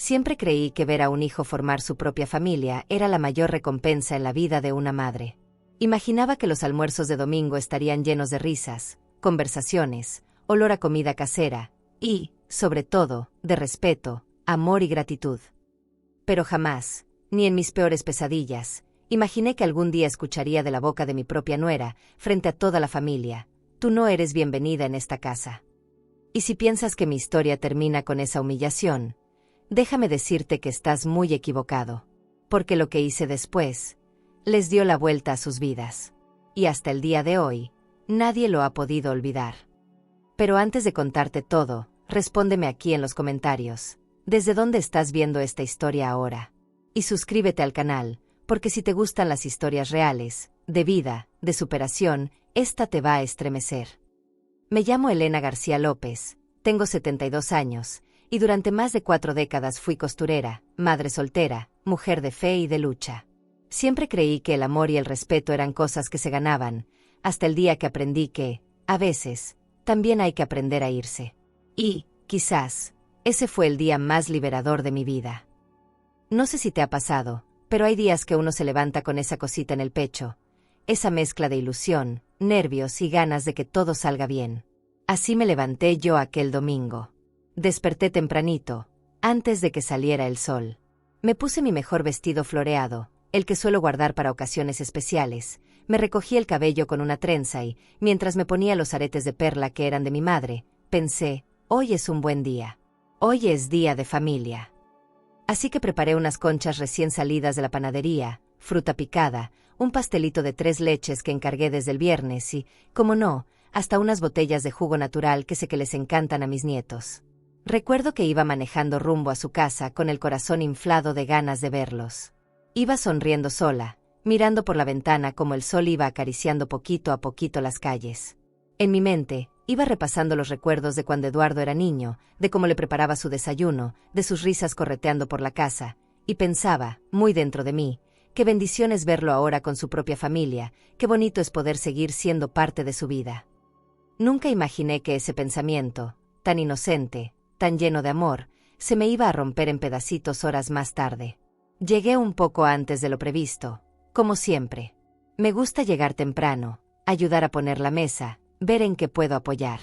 Siempre creí que ver a un hijo formar su propia familia era la mayor recompensa en la vida de una madre. Imaginaba que los almuerzos de domingo estarían llenos de risas, conversaciones, olor a comida casera y, sobre todo, de respeto, amor y gratitud. Pero jamás, ni en mis peores pesadillas, imaginé que algún día escucharía de la boca de mi propia nuera, frente a toda la familia: «Tú no eres bienvenida en esta casa». Y si piensas que mi historia termina con esa humillación, déjame decirte que estás muy equivocado, porque lo que hice después les dio la vuelta a sus vidas. Y hasta el día de hoy, nadie lo ha podido olvidar. Pero antes de contarte todo, respóndeme aquí en los comentarios: ¿desde dónde estás viendo esta historia ahora? Y suscríbete al canal, porque si te gustan las historias reales, de vida, de superación, esta te va a estremecer. Me llamo Elena García López, tengo 72 años, y durante más de 4 décadas fui costurera, madre soltera, mujer de fe y de lucha. Siempre creí que el amor y el respeto eran cosas que se ganaban, hasta el día que aprendí que, a veces, también hay que aprender a irse. Y, quizás, ese fue el día más liberador de mi vida. No sé si te ha pasado, pero hay días que uno se levanta con esa cosita en el pecho, esa mezcla de ilusión, nervios y ganas de que todo salga bien. Así me levanté yo aquel domingo. Desperté tempranito, antes de que saliera el sol. Me puse mi mejor vestido floreado, el que suelo guardar para ocasiones especiales. Me recogí el cabello con una trenza y, mientras me ponía los aretes de perla que eran de mi madre, pensé: hoy es un buen día. Hoy es día de familia. Así que preparé unas conchas recién salidas de la panadería, fruta picada, un pastelito de 3 leches que encargué desde el viernes y, como no, hasta unas botellas de jugo natural que sé que les encantan a mis nietos. Recuerdo que iba manejando rumbo a su casa con el corazón inflado de ganas de verlos. Iba sonriendo sola, mirando por la ventana como el sol iba acariciando poquito a poquito las calles. En mi mente, iba repasando los recuerdos de cuando Eduardo era niño, de cómo le preparaba su desayuno, de sus risas correteando por la casa, y pensaba, muy dentro de mí, qué bendición es verlo ahora con su propia familia, qué bonito es poder seguir siendo parte de su vida. Nunca imaginé que ese pensamiento, tan inocente, tan lleno de amor, se me iba a romper en pedacitos horas más tarde. Llegué un poco antes de lo previsto, como siempre. Me gusta llegar temprano, ayudar a poner la mesa, ver en qué puedo apoyar.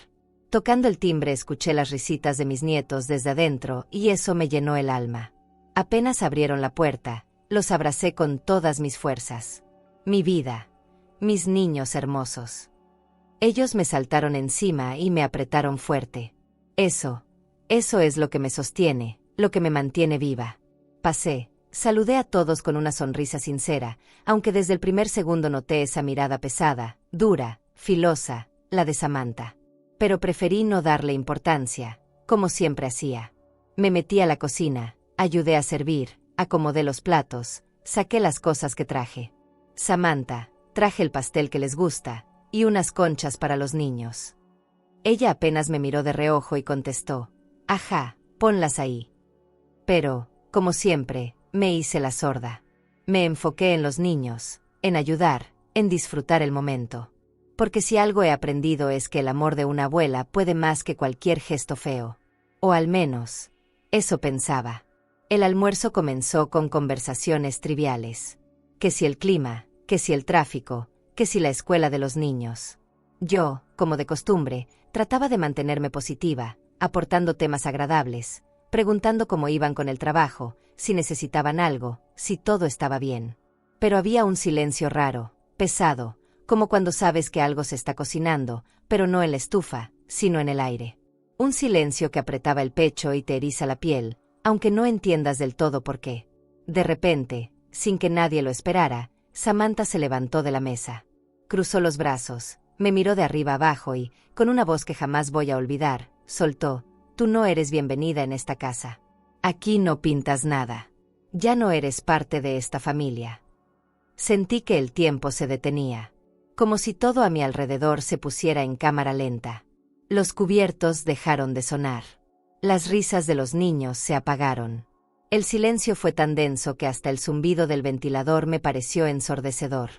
Tocando el timbre escuché las risitas de mis nietos desde adentro y eso me llenó el alma. Apenas abrieron la puerta, los abracé con todas mis fuerzas. Mi vida, mis niños hermosos. Ellos me saltaron encima y me apretaron fuerte. Eso es lo que me sostiene, lo que me mantiene viva. Pasé, saludé a todos con una sonrisa sincera, aunque desde el primer segundo noté esa mirada pesada, dura, filosa, la de Samantha. Pero preferí no darle importancia, como siempre hacía. Me metí a la cocina, ayudé a servir, acomodé los platos, saqué las cosas que traje. Samantha, traje el pastel que les gusta, y unas conchas para los niños. Ella apenas me miró de reojo y contestó: «Ajá, ponlas ahí». Pero, como siempre, me hice la sorda. Me enfoqué en los niños, en ayudar, en disfrutar el momento. Porque si algo he aprendido es que el amor de una abuela puede más que cualquier gesto feo. O al menos, eso pensaba. El almuerzo comenzó con conversaciones triviales. Que si el clima, que si el tráfico, que si la escuela de los niños. Yo, como de costumbre, trataba de mantenerme positiva, aportando temas agradables, preguntando cómo iban con el trabajo, si necesitaban algo, si todo estaba bien. Pero había un silencio raro, pesado, como cuando sabes que algo se está cocinando, pero no en la estufa, sino en el aire. Un silencio que apretaba el pecho y te eriza la piel, aunque no entiendas del todo por qué. De repente, sin que nadie lo esperara, Samantha se levantó de la mesa. Cruzó los brazos, me miró de arriba abajo y, con una voz que jamás voy a olvidar, soltó: «Tú no eres bienvenida en esta casa. Aquí no pintas nada. Ya no eres parte de esta familia». Sentí que el tiempo se detenía, como si todo a mi alrededor se pusiera en cámara lenta. Los cubiertos dejaron de sonar. Las risas de los niños se apagaron. El silencio fue tan denso que hasta el zumbido del ventilador me pareció ensordecedor.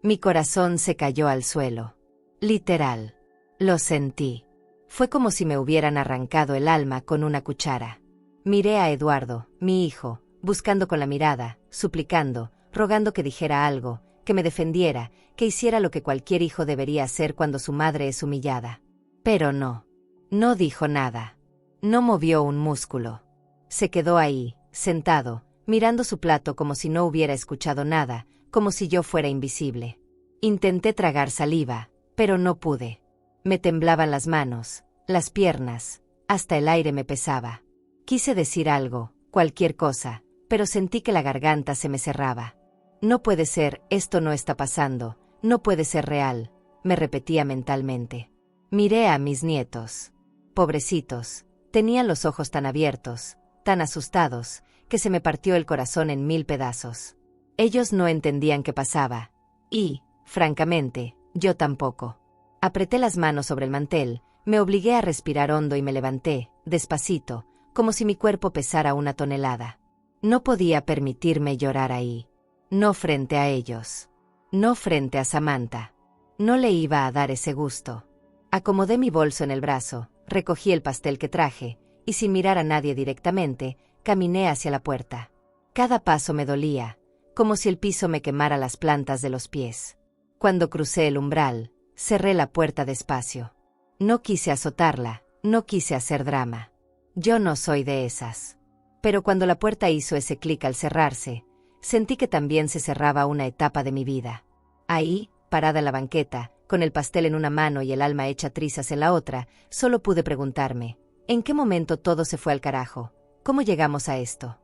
Mi corazón se cayó al suelo. Literal. Lo sentí. Fue como si me hubieran arrancado el alma con una cuchara. Miré a Eduardo, mi hijo, buscando con la mirada, suplicando, rogando que dijera algo, que me defendiera, que hiciera lo que cualquier hijo debería hacer cuando su madre es humillada. Pero no. No dijo nada. No movió un músculo. Se quedó ahí, sentado, mirando su plato como si no hubiera escuchado nada, como si yo fuera invisible. Intenté tragar saliva, pero no pude. Me temblaban las manos, las piernas, hasta el aire me pesaba. Quise decir algo, cualquier cosa, pero sentí que la garganta se me cerraba. No puede ser, esto no está pasando, no puede ser real, me repetía mentalmente. Miré a mis nietos. Pobrecitos, tenían los ojos tan abiertos, tan asustados, que se me partió el corazón en 1000 pedazos. Ellos no entendían qué pasaba. Y, francamente, yo tampoco. Apreté las manos sobre el mantel, me obligué a respirar hondo y me levanté, despacito, como si mi cuerpo pesara 1 tonelada. No podía permitirme llorar ahí. No frente a ellos. No frente a Samantha. No le iba a dar ese gusto. Acomodé mi bolso en el brazo, recogí el pastel que traje, y sin mirar a nadie directamente, caminé hacia la puerta. Cada paso me dolía, como si el piso me quemara las plantas de los pies. Cuando crucé el umbral, cerré la puerta despacio. No quise azotarla, no quise hacer drama. Yo no soy de esas. Pero cuando la puerta hizo ese clic al cerrarse, sentí que también se cerraba una etapa de mi vida. Ahí, parada en la banqueta, con el pastel en una mano y el alma hecha trizas en la otra, solo pude preguntarme, ¿en qué momento todo se fue al carajo? ¿Cómo llegamos a esto?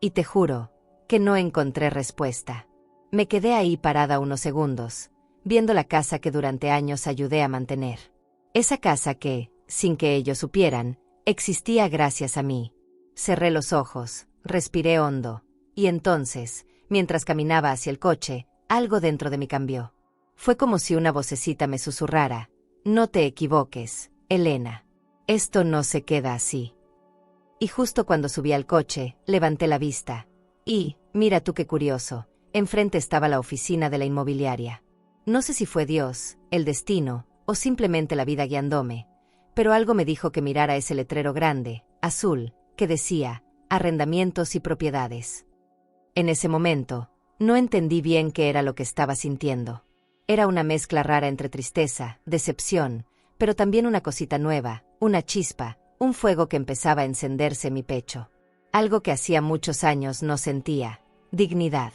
Y te juro que no encontré respuesta. Me quedé ahí parada unos segundos, viendo la casa que durante años ayudé a mantener. Esa casa que, sin que ellos supieran, existía gracias a mí. Cerré los ojos, respiré hondo, y entonces, mientras caminaba hacia el coche, algo dentro de mí cambió. Fue como si una vocecita me susurrara, no te equivoques, Elena. Esto no se queda así. Y justo cuando subí al coche, levanté la vista. Y, mira tú qué curioso, enfrente estaba la oficina de la inmobiliaria. No sé si fue Dios, el destino, o simplemente la vida guiándome, pero algo me dijo que mirara ese letrero grande, azul, que decía, arrendamientos y propiedades. En ese momento, no entendí bien qué era lo que estaba sintiendo. Era una mezcla rara entre tristeza, decepción, pero también una cosita nueva, una chispa, un fuego que empezaba a encenderse en mi pecho. Algo que hacía muchos años no sentía, dignidad.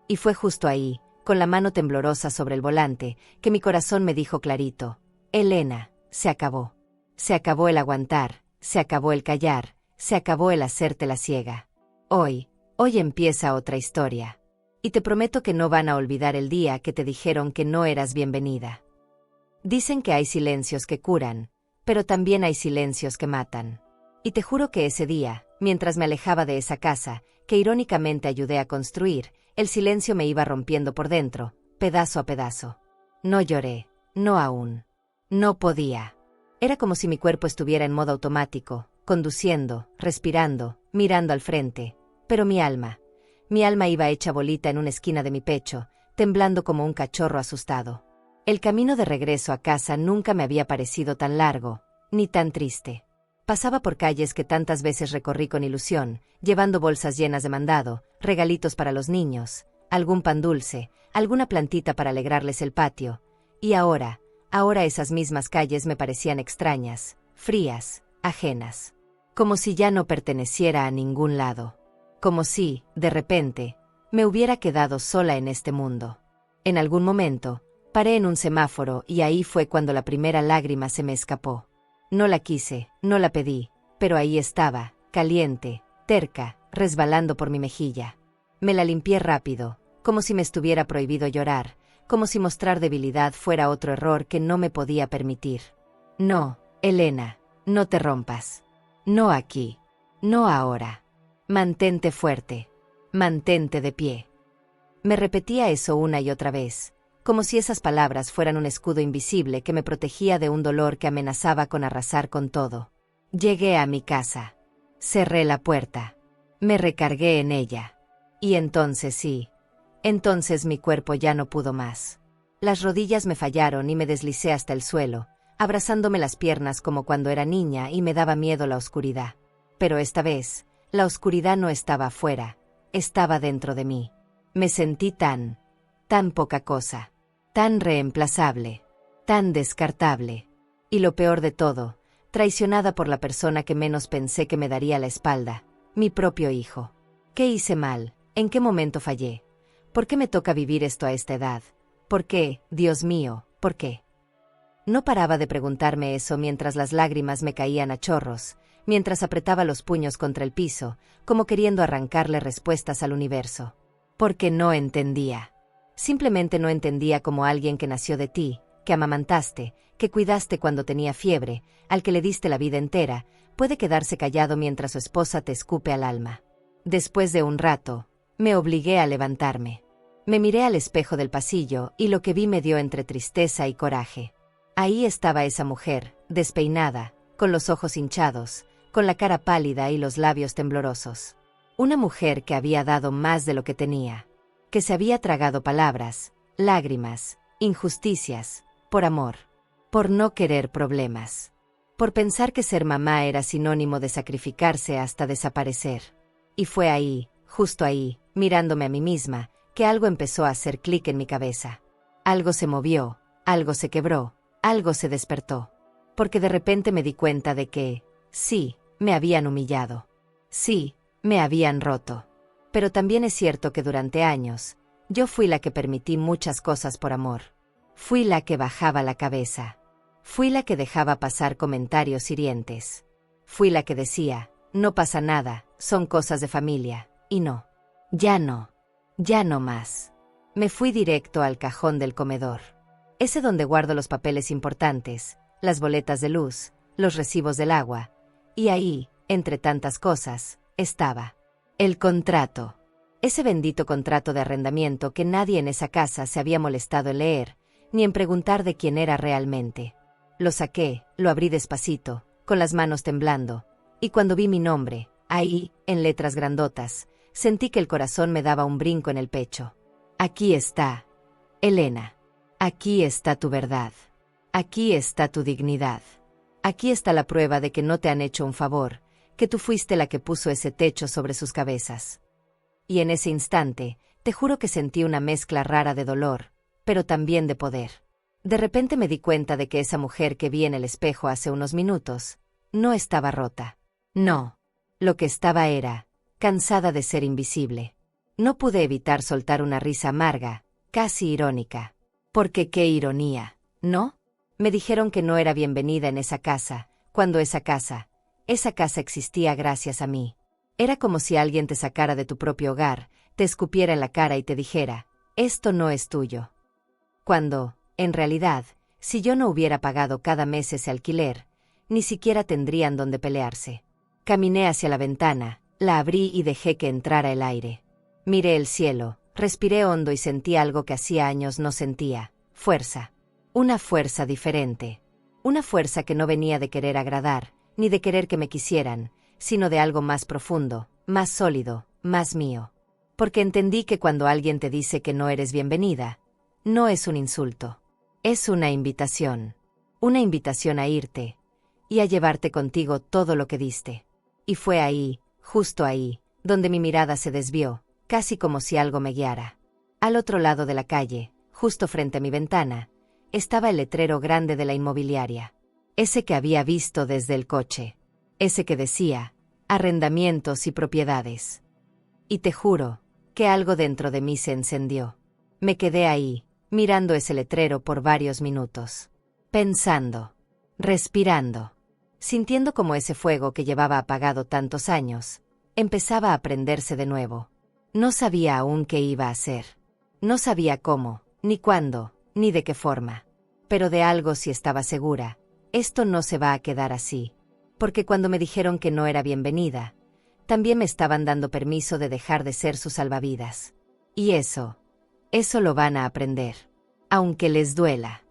Y fue justo ahí, con la mano temblorosa sobre el volante, que mi corazón me dijo clarito, Elena, se acabó. Se acabó el aguantar, se acabó el callar, se acabó el hacerte la ciega. Hoy empieza otra historia. Y te prometo que no van a olvidar el día que te dijeron que no eras bienvenida. Dicen que hay silencios que curan, pero también hay silencios que matan. Y te juro que ese día, mientras me alejaba de esa casa, que irónicamente ayudé a construir, el silencio me iba rompiendo por dentro, pedazo a pedazo. No lloré, no aún. No podía. Era como si mi cuerpo estuviera en modo automático, conduciendo, respirando, mirando al frente. Pero mi alma iba hecha bolita en una esquina de mi pecho, temblando como un cachorro asustado. El camino de regreso a casa nunca me había parecido tan largo, ni tan triste. Pasaba por calles que tantas veces recorrí con ilusión, llevando bolsas llenas de mandado, regalitos para los niños, algún pan dulce, alguna plantita para alegrarles el patio. Y ahora esas mismas calles me parecían extrañas, frías, ajenas. Como si ya no perteneciera a ningún lado. Como si, de repente, me hubiera quedado sola en este mundo. En algún momento, paré en un semáforo y ahí fue cuando la primera lágrima se me escapó. No la quise, no la pedí, pero ahí estaba, caliente, terca, resbalando por mi mejilla. Me la limpié rápido, como si me estuviera prohibido llorar, como si mostrar debilidad fuera otro error que no me podía permitir. No, Elena, no te rompas. No aquí. No ahora. Mantente fuerte. Mantente de pie. Me repetía eso una y otra vez, como si esas palabras fueran un escudo invisible que me protegía de un dolor que amenazaba con arrasar con todo. Llegué a mi casa. Cerré la puerta. Me recargué en ella. Y entonces sí. Entonces mi cuerpo ya no pudo más. Las rodillas me fallaron y me deslicé hasta el suelo, abrazándome las piernas como cuando era niña y me daba miedo la oscuridad. Pero esta vez, la oscuridad no estaba afuera, estaba dentro de mí. Me sentí tan poca cosa, tan reemplazable, tan descartable. Y lo peor de todo, traicionada por la persona que menos pensé que me daría la espalda, mi propio hijo. ¿Qué hice mal? ¿En qué momento fallé? ¿Por qué me toca vivir esto a esta edad? ¿Por qué, Dios mío, por qué? No paraba de preguntarme eso mientras las lágrimas me caían a chorros, mientras apretaba los puños contra el piso, como queriendo arrancarle respuestas al universo. Porque no entendía. Simplemente no entendía cómo alguien que nació de ti, que amamantaste, que cuidaste cuando tenía fiebre, al que le diste la vida entera, puede quedarse callado mientras su esposa te escupe al alma. Después de un rato, me obligué a levantarme. Me miré al espejo del pasillo y lo que vi me dio entre tristeza y coraje. Ahí estaba esa mujer, despeinada, con los ojos hinchados, con la cara pálida y los labios temblorosos. Una mujer que había dado más de lo que tenía, que se había tragado palabras, lágrimas, injusticias, por amor, por no querer problemas, por pensar que ser mamá era sinónimo de sacrificarse hasta desaparecer. Y fue ahí, justo ahí, mirándome a mí misma, que algo empezó a hacer clic en mi cabeza. Algo se movió, algo se quebró, algo se despertó. Porque de repente me di cuenta de que, sí, me habían humillado. Sí, me habían roto. Pero también es cierto que durante años, yo fui la que permití muchas cosas por amor. Fui la que bajaba la cabeza. Fui la que dejaba pasar comentarios hirientes. Fui la que decía, no pasa nada, son cosas de familia, y no. Ya no más. Me fui directo al cajón del comedor. Ese donde guardo los papeles importantes, las boletas de luz, los recibos del agua. Y ahí, entre tantas cosas, estaba el contrato. Ese bendito contrato de arrendamiento que nadie en esa casa se había molestado en leer, ni en preguntar de quién era realmente. Lo saqué, lo abrí despacito, con las manos temblando, y cuando vi mi nombre, ahí, en letras grandotas, sentí que el corazón me daba un brinco en el pecho. Aquí está, Elena. Aquí está tu verdad. Aquí está tu dignidad. Aquí está la prueba de que no te han hecho un favor, que tú fuiste la que puso ese techo sobre sus cabezas. Y en ese instante, te juro que sentí una mezcla rara de dolor, pero también de poder. De repente me di cuenta de que esa mujer que vi en el espejo hace unos minutos, no estaba rota. No. Lo que estaba era, cansada de ser invisible. No pude evitar soltar una risa amarga, casi irónica. Porque qué ironía, ¿no? Me dijeron que no era bienvenida en esa casa, cuando esa casa existía gracias a mí. Era como si alguien te sacara de tu propio hogar, te escupiera en la cara y te dijera, esto no es tuyo. Cuando, en realidad, si yo no hubiera pagado cada mes ese alquiler, ni siquiera tendrían donde pelearse. Caminé hacia la ventana, la abrí y dejé que entrara el aire. Miré el cielo, respiré hondo y sentí algo que hacía años no sentía, fuerza. Una fuerza diferente. Una fuerza que no venía de querer agradar, ni de querer que me quisieran, sino de algo más profundo, más sólido, más mío. Porque entendí que cuando alguien te dice que no eres bienvenida, no es un insulto. Es una invitación. Una invitación a irte, y a llevarte contigo todo lo que diste. Y fue ahí, justo ahí, donde mi mirada se desvió, casi como si algo me guiara. Al otro lado de la calle, justo frente a mi ventana, estaba el letrero grande de la inmobiliaria. Ese que había visto desde el coche. Ese que decía, arrendamientos y propiedades. Y te juro, que algo dentro de mí se encendió. Me quedé ahí, mirando ese letrero por varios minutos. Pensando. Respirando. Sintiendo como ese fuego que llevaba apagado tantos años, empezaba a prenderse de nuevo. No sabía aún qué iba a hacer. No sabía cómo, ni cuándo, ni de qué forma. Pero de algo sí estaba segura. Esto no se va a quedar así. Porque cuando me dijeron que no era bienvenida, también me estaban dando permiso de dejar de ser su salvavidas. Y eso lo van a aprender. Aunque les duela.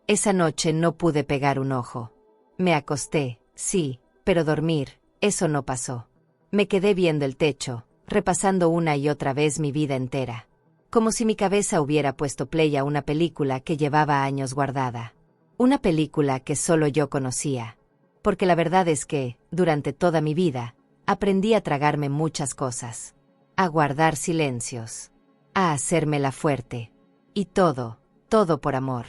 Esa noche no pude pegar un ojo. Me acosté, sí, pero dormir, eso no pasó. Me quedé viendo el techo, repasando una y otra vez mi vida entera. Como si mi cabeza hubiera puesto play a una película que llevaba años guardada. Una película que solo yo conocía. Porque la verdad es que, durante toda mi vida, aprendí a tragarme muchas cosas, a guardar silencios, a hacérmela fuerte. Y todo por amor.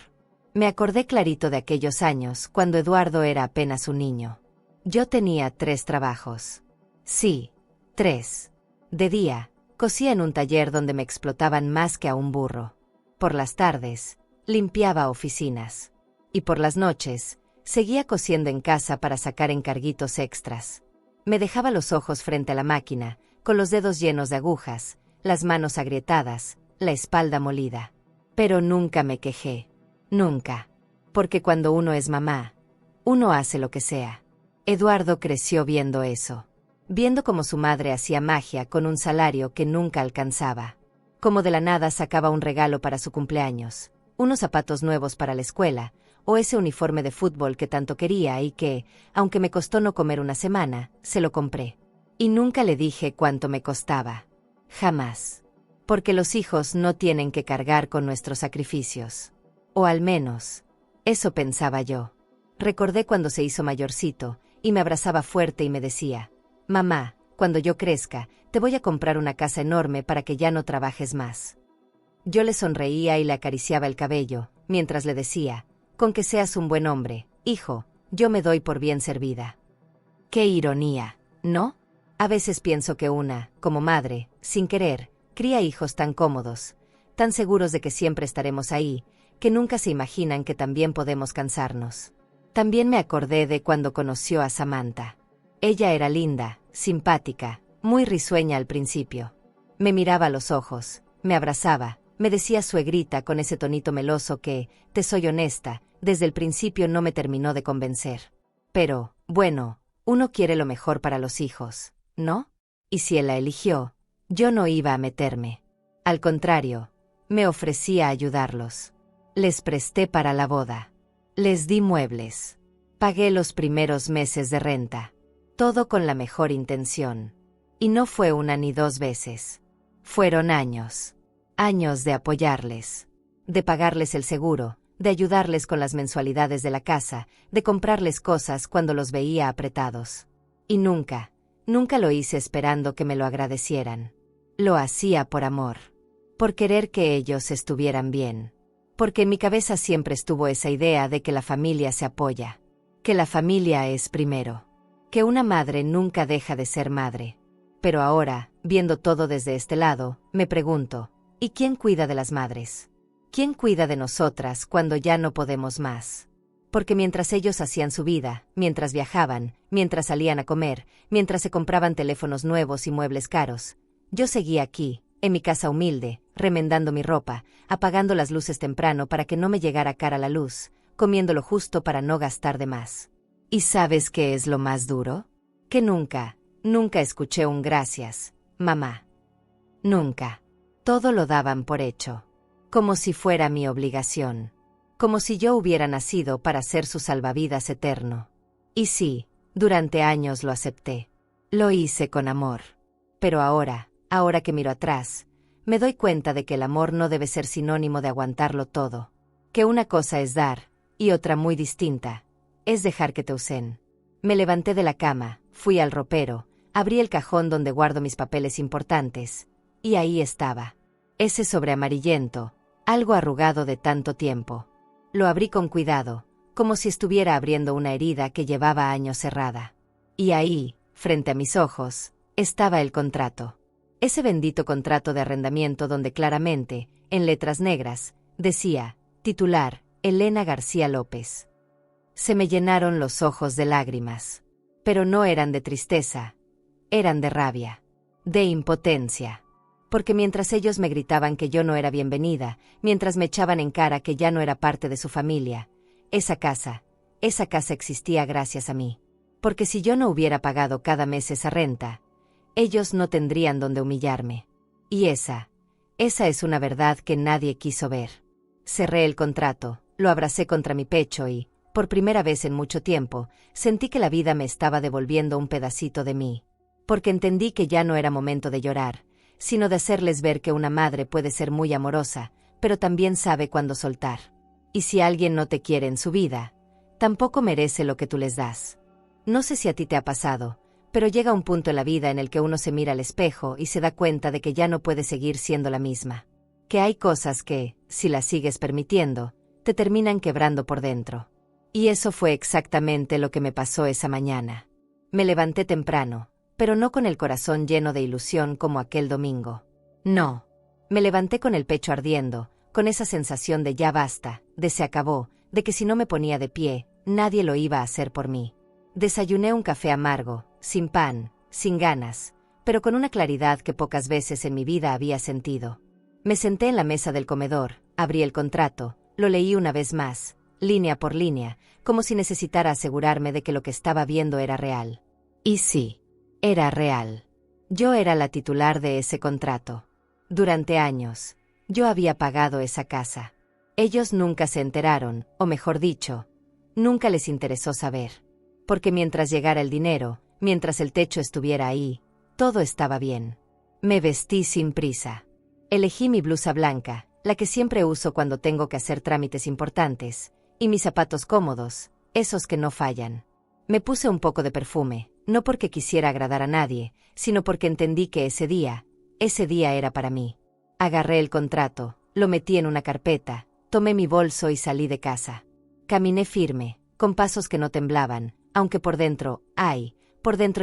Me acordé clarito de aquellos años cuando Eduardo era apenas un niño. Yo tenía 3 trabajos. Sí, 3. De día, cosía en un taller donde me explotaban más que a un burro. Por las tardes, limpiaba oficinas. Y por las noches, seguía cosiendo en casa para sacar encarguitos extras. Me dejaba los ojos frente a la máquina, con los dedos llenos de agujas, las manos agrietadas, la espalda molida. Pero nunca me quejé. Nunca. Porque cuando uno es mamá, uno hace lo que sea. Eduardo creció viendo eso. Viendo cómo su madre hacía magia con un salario que nunca alcanzaba. Cómo de la nada sacaba un regalo para su cumpleaños, unos zapatos nuevos para la escuela, o ese uniforme de fútbol que tanto quería y que, aunque me costó no comer una semana, se lo compré. Y nunca le dije cuánto me costaba. Jamás. Porque los hijos no tienen que cargar con nuestros sacrificios. O al menos, eso pensaba yo. Recordé cuando se hizo mayorcito, y me abrazaba fuerte y me decía: «Mamá, cuando yo crezca, te voy a comprar una casa enorme para que ya no trabajes más». Yo le sonreía y le acariciaba el cabello, mientras le decía: «Con que seas un buen hombre, hijo, yo me doy por bien servida». Qué ironía, ¿no? A veces pienso que una, como madre, sin querer, cría hijos tan cómodos, tan seguros de que siempre estaremos ahí, que nunca se imaginan que también podemos cansarnos. También me acordé de cuando conoció a Samantha. Ella era linda, simpática, muy risueña al principio. Me miraba a los ojos, me abrazaba, me decía suegrita con ese tonito meloso que, te soy honesta, desde el principio no me terminó de convencer. Pero, bueno, uno quiere lo mejor para los hijos, ¿no? Y si él la eligió, yo no iba a meterme. Al contrario, me ofrecí a ayudarlos. Les presté para la boda. Les di muebles. Pagué los primeros meses de renta. Todo con la mejor intención. Y no fue una ni 2 veces. Fueron años. Años de apoyarles. De pagarles el seguro, de ayudarles con las mensualidades de la casa, de comprarles cosas cuando los veía apretados. Y nunca lo hice esperando que me lo agradecieran. Lo hacía por amor. Por querer que ellos estuvieran bien. Porque en mi cabeza siempre estuvo esa idea de que la familia se apoya. Que la familia es primero. Que una madre nunca deja de ser madre. Pero ahora, viendo todo desde este lado, me pregunto, ¿y quién cuida de las madres? ¿Quién cuida de nosotras cuando ya no podemos más? Porque mientras ellos hacían su vida, mientras viajaban, mientras salían a comer, mientras se compraban teléfonos nuevos y muebles caros, yo seguía aquí, en mi casa humilde, remendando mi ropa, apagando las luces temprano para que no me llegara cara la luz, comiendo lo justo para no gastar de más. ¿Y sabes qué es lo más duro? Que nunca escuché un gracias, mamá. Nunca. Todo lo daban por hecho. Como si fuera mi obligación. Como si yo hubiera nacido para ser su salvavidas eterno. Y sí, durante años lo acepté. Lo hice con amor. Pero ahora que miro atrás, me doy cuenta de que el amor no debe ser sinónimo de aguantarlo todo. Que una cosa es dar, y otra muy distinta, es dejar que te usen. Me levanté de la cama, fui al ropero, abrí el cajón donde guardo mis papeles importantes, y ahí estaba. Ese sobre amarillento, algo arrugado de tanto tiempo. Lo abrí con cuidado, como si estuviera abriendo una herida que llevaba años cerrada. Y ahí, frente a mis ojos, estaba el contrato. Ese bendito contrato de arrendamiento donde claramente, en letras negras, decía, titular, Elena García López. Se me llenaron los ojos de lágrimas. Pero no eran de tristeza, eran de rabia, de impotencia. Porque mientras ellos me gritaban que yo no era bienvenida, mientras me echaban en cara que ya no era parte de su familia, esa casa existía gracias a mí. Porque si yo no hubiera pagado cada mes esa renta, ellos no tendrían donde humillarme. Y esa es una verdad que nadie quiso ver. Cerré el contrato, lo abracé contra mi pecho y, por primera vez en mucho tiempo, sentí que la vida me estaba devolviendo un pedacito de mí. Porque entendí que ya no era momento de llorar, sino de hacerles ver que una madre puede ser muy amorosa, pero también sabe cuándo soltar. Y si alguien no te quiere en su vida, tampoco merece lo que tú les das. No sé si a ti te ha pasado, pero llega un punto en la vida en el que uno se mira al espejo y se da cuenta de que ya no puede seguir siendo la misma. Que hay cosas que, si las sigues permitiendo, te terminan quebrando por dentro. Y eso fue exactamente lo que me pasó esa mañana. Me levanté temprano, pero no con el corazón lleno de ilusión como aquel domingo. No. Me levanté con el pecho ardiendo, con esa sensación de ya basta, de se acabó, de que si no me ponía de pie, nadie lo iba a hacer por mí. Desayuné un café amargo, sin pan, sin ganas, pero con una claridad que pocas veces en mi vida había sentido. Me senté en la mesa del comedor, abrí el contrato, lo leí una vez más, línea por línea, como si necesitara asegurarme de que lo que estaba viendo era real. Y sí, era real. Yo era la titular de ese contrato. Durante años, yo había pagado esa casa. Ellos nunca se enteraron, o mejor dicho, nunca les interesó saber. Porque mientras llegara el dinero, mientras el techo estuviera ahí, todo estaba bien. Me vestí sin prisa. Elegí mi blusa blanca, la que siempre uso cuando tengo que hacer trámites importantes, y mis zapatos cómodos, esos que no fallan. Me puse un poco de perfume, no porque quisiera agradar a nadie, sino porque entendí que ese día era para mí. Agarré el contrato, lo metí en una carpeta, tomé mi bolso y salí de casa. Caminé firme, con pasos que no temblaban, aunque por dentro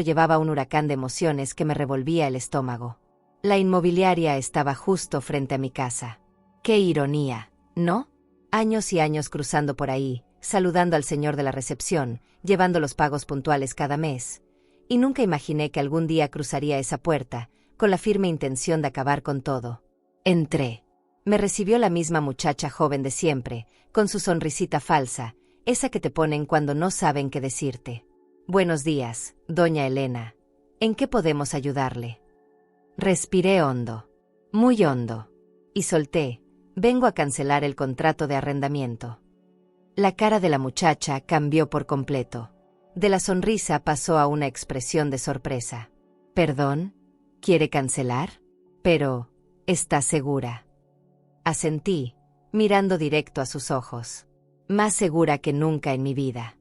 llevaba un huracán de emociones que me revolvía el estómago. La inmobiliaria estaba justo frente a mi casa. ¡Qué ironía!, ¿no? Años y años cruzando por ahí, saludando al señor de la recepción, llevando los pagos puntuales cada mes. Y nunca imaginé que algún día cruzaría esa puerta, con la firme intención de acabar con todo. Entré. Me recibió la misma muchacha joven de siempre, con su sonrisita falsa, esa que te ponen cuando no saben qué decirte. Buenos días, doña Elena. ¿En qué podemos ayudarle? Respiré hondo. Muy hondo. Y solté. Vengo a cancelar el contrato de arrendamiento. La cara de la muchacha cambió por completo. De la sonrisa pasó a una expresión de sorpresa. ¿Perdón? ¿Quiere cancelar? Pero, ¿está segura? Asentí, mirando directo a sus ojos. Más segura que nunca en mi vida.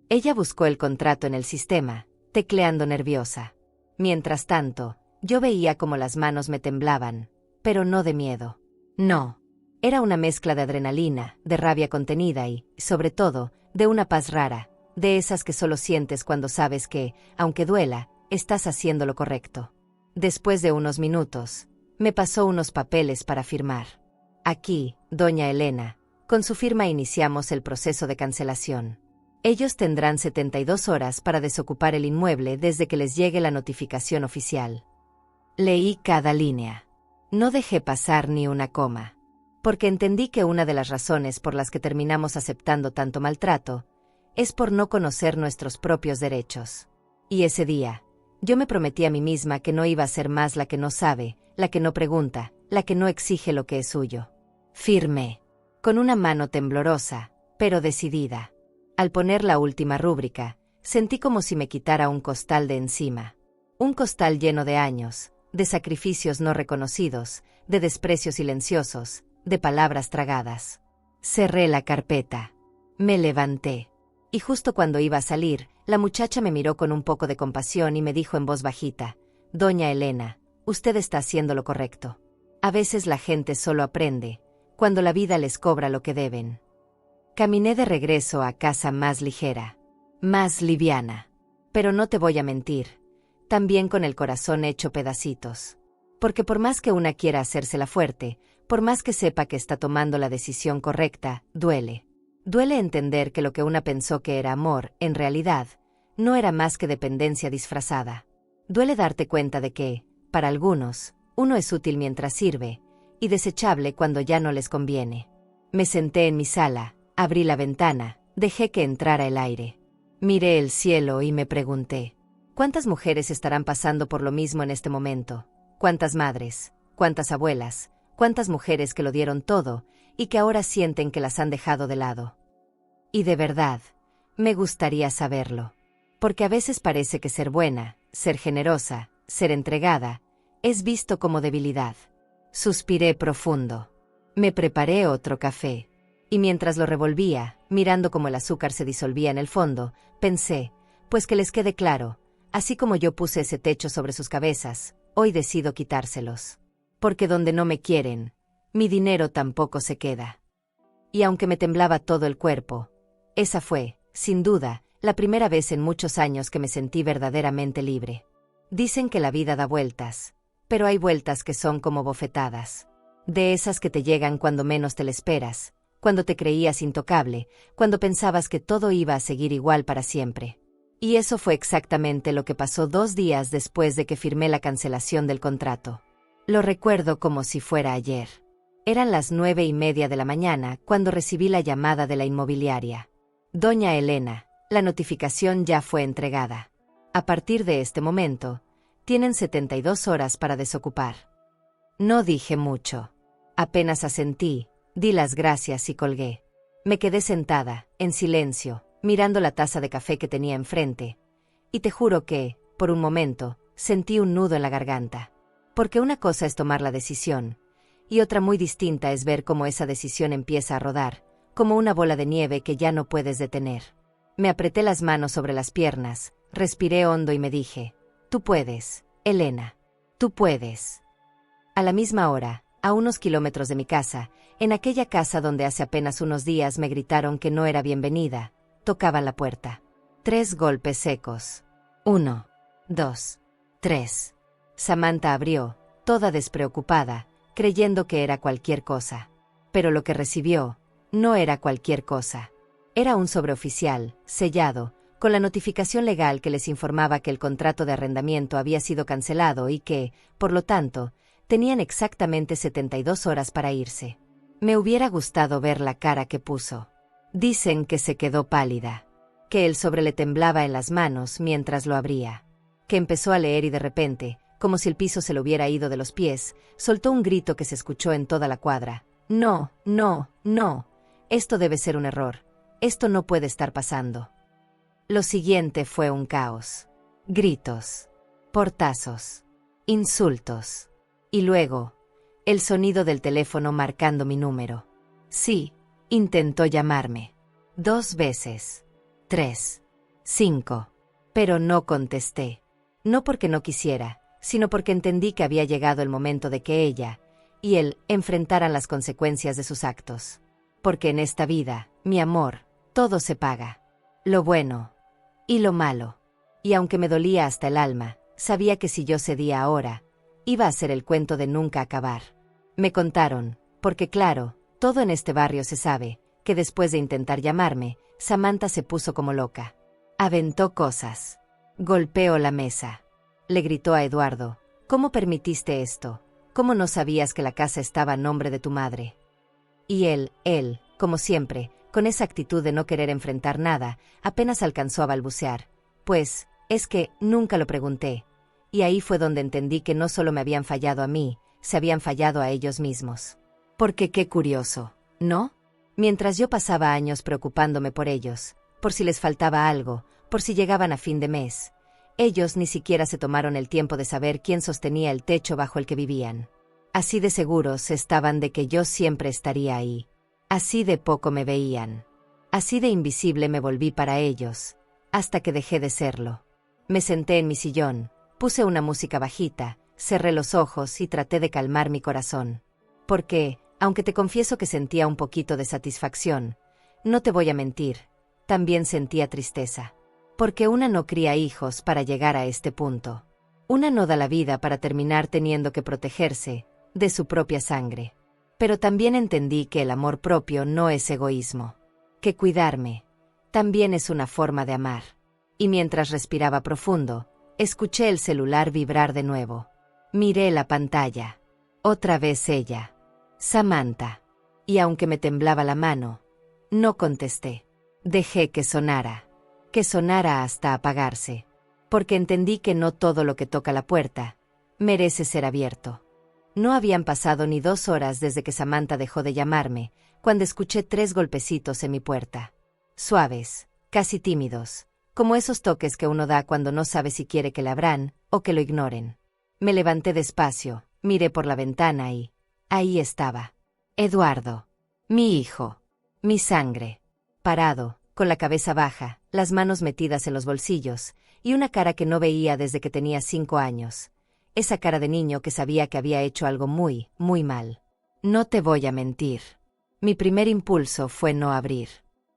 Ella buscó el contrato en el sistema, tecleando nerviosa. Mientras tanto, yo veía cómo las manos me temblaban, pero no de miedo. No. Era una mezcla de adrenalina, de rabia contenida y, sobre todo, de una paz rara, de esas que solo sientes cuando sabes que, aunque duela, estás haciendo lo correcto. Después de unos minutos, me pasó unos papeles para firmar. Aquí, doña Elena, con su firma iniciamos el proceso de cancelación. Ellos tendrán 72 horas para desocupar el inmueble desde que les llegue la notificación oficial. Leí cada línea. No dejé pasar ni una coma. Porque entendí que una de las razones por las que terminamos aceptando tanto maltrato es por no conocer nuestros propios derechos. Y ese día, yo me prometí a mí misma que no iba a ser más la que no sabe, la que no pregunta, la que no exige lo que es suyo. Firmé, con una mano temblorosa, pero decidida. Al poner la última rúbrica, sentí como si me quitara un costal de encima. Un costal lleno de años, de sacrificios no reconocidos, de desprecios silenciosos, de palabras tragadas. Cerré la carpeta. Me levanté. Y justo cuando iba a salir, la muchacha me miró con un poco de compasión y me dijo en voz bajita: «Doña Elena, usted está haciendo lo correcto. A veces la gente solo aprende cuando la vida les cobra lo que deben». Caminé de regreso a casa más ligera, más liviana. Pero no te voy a mentir, también con el corazón hecho pedacitos. Porque por más que una quiera hacérsela fuerte, por más que sepa que está tomando la decisión correcta, duele. Duele entender que lo que una pensó que era amor, en realidad, no era más que dependencia disfrazada. Duele darte cuenta de que, para algunos, uno es útil mientras sirve, y desechable cuando ya no les conviene. Me senté en mi sala, abrí la ventana, dejé que entrara el aire. Miré el cielo y me pregunté, ¿cuántas mujeres estarán pasando por lo mismo en este momento? ¿Cuántas madres? ¿Cuántas abuelas? ¿Cuántas mujeres que lo dieron todo y que ahora sienten que las han dejado de lado? Y de verdad, me gustaría saberlo. Porque a veces parece que ser buena, ser generosa, ser entregada, es visto como debilidad. Suspiré profundo. Me preparé otro café. Y mientras lo revolvía, mirando cómo el azúcar se disolvía en el fondo, pensé, Pues que les quede claro, así como yo puse ese techo sobre sus cabezas, hoy decido quitárselos. Porque donde no me quieren, mi dinero tampoco se queda. Y aunque me temblaba todo el cuerpo, esa fue, sin duda, la primera vez en muchos años que me sentí verdaderamente libre. Dicen que la vida da vueltas, pero hay vueltas que son como bofetadas. De esas que te llegan cuando menos te lo esperas, cuando te creías intocable, cuando pensabas que todo iba a seguir igual para siempre. Y eso fue exactamente lo que pasó 2 días después de que firmé la cancelación del contrato. Lo recuerdo como si fuera ayer. Eran las 9:30 de la mañana cuando recibí la llamada de la inmobiliaria. Doña Elena, la notificación ya fue entregada. A partir de este momento, tienen 72 horas para desocupar. No dije mucho. Apenas asentí, di las gracias y colgué. Me quedé sentada, en silencio, mirando la taza de café que tenía enfrente. Y te juro que, por un momento, sentí un nudo en la garganta. Porque una cosa es tomar la decisión, y otra muy distinta es ver cómo esa decisión empieza a rodar, como una bola de nieve que ya no puedes detener. Me apreté las manos sobre las piernas, respiré hondo y me dije, tú puedes, Elena, tú puedes. A la misma hora, a unos kilómetros de mi casa, en aquella casa donde hace apenas unos días me gritaron que no era bienvenida, tocaban la puerta. 3 golpes secos. 1, 2, 3. Samantha abrió, toda despreocupada, creyendo que era cualquier cosa. Pero lo que recibió, no era cualquier cosa. Era un sobreoficial, sellado, con la notificación legal que les informaba que el contrato de arrendamiento había sido cancelado y que, por lo tanto, tenían exactamente 72 horas para irse. Me hubiera gustado ver la cara que puso. Dicen que se quedó pálida, que el sobre le temblaba en las manos mientras lo abría, que empezó a leer y de repente, como si el piso se le hubiera ido de los pies, soltó un grito que se escuchó en toda la cuadra. No, no, no. Esto debe ser un error. Esto no puede estar pasando. Lo siguiente fue un caos. Gritos, portazos, insultos. Y luego, el sonido del teléfono marcando mi número. Sí, intentó llamarme. 2 veces. 3. 5. Pero no contesté. No porque no quisiera, sino porque entendí que había llegado el momento de que ella y él enfrentaran las consecuencias de sus actos. Porque en esta vida, mi amor, todo se paga. Lo bueno y lo malo. Y aunque me dolía hasta el alma, sabía que si yo cedía ahora, iba a ser el cuento de nunca acabar. Me contaron, porque claro, todo en este barrio se sabe, que después de intentar llamarme, Samantha se puso como loca. Aventó cosas. Golpeó la mesa. Le gritó a Eduardo, ¿cómo permitiste esto? ¿Cómo no sabías que la casa estaba a nombre de tu madre? Y él, como siempre, con esa actitud de no querer enfrentar nada, apenas alcanzó a balbucear. Pues, es que, nunca lo pregunté. Y ahí fue donde entendí que no solo me habían fallado a mí, se habían fallado a ellos mismos. Porque qué curioso, ¿no? Mientras yo pasaba años preocupándome por ellos, por si les faltaba algo, por si llegaban a fin de mes, ellos ni siquiera se tomaron el tiempo de saber quién sostenía el techo bajo el que vivían. Así de seguros estaban de que yo siempre estaría ahí. Así de poco me veían. Así de invisible me volví para ellos, hasta que dejé de serlo. Me senté en mi sillón, puse una música bajita, cerré los ojos y traté de calmar mi corazón. Porque, aunque te confieso que sentía un poquito de satisfacción, no te voy a mentir, también sentía tristeza. Porque una no cría hijos para llegar a este punto. Una no da la vida para terminar teniendo que protegerse de su propia sangre. Pero también entendí que el amor propio no es egoísmo. Que cuidarme también es una forma de amar. Y mientras respiraba profundo, escuché el celular vibrar de nuevo. Miré la pantalla. Otra vez ella. Samantha. Y aunque me temblaba la mano, no contesté. Dejé que sonara hasta apagarse. Porque entendí que no todo lo que toca la puerta merece ser abierto. No habían pasado ni 2 horas desde que Samantha dejó de llamarme, cuando escuché 3 golpecitos en mi puerta. Suaves, casi tímidos, como esos toques que uno da cuando no sabe si quiere que le abran o que lo ignoren. Me levanté despacio, miré por la ventana y ahí estaba. Eduardo. Mi hijo. Mi sangre. Parado, con la cabeza baja, las manos metidas en los bolsillos, y una cara que no veía desde que tenía 5 años. Esa cara de niño que sabía que había hecho algo muy, muy mal. No te voy a mentir. Mi primer impulso fue no abrir.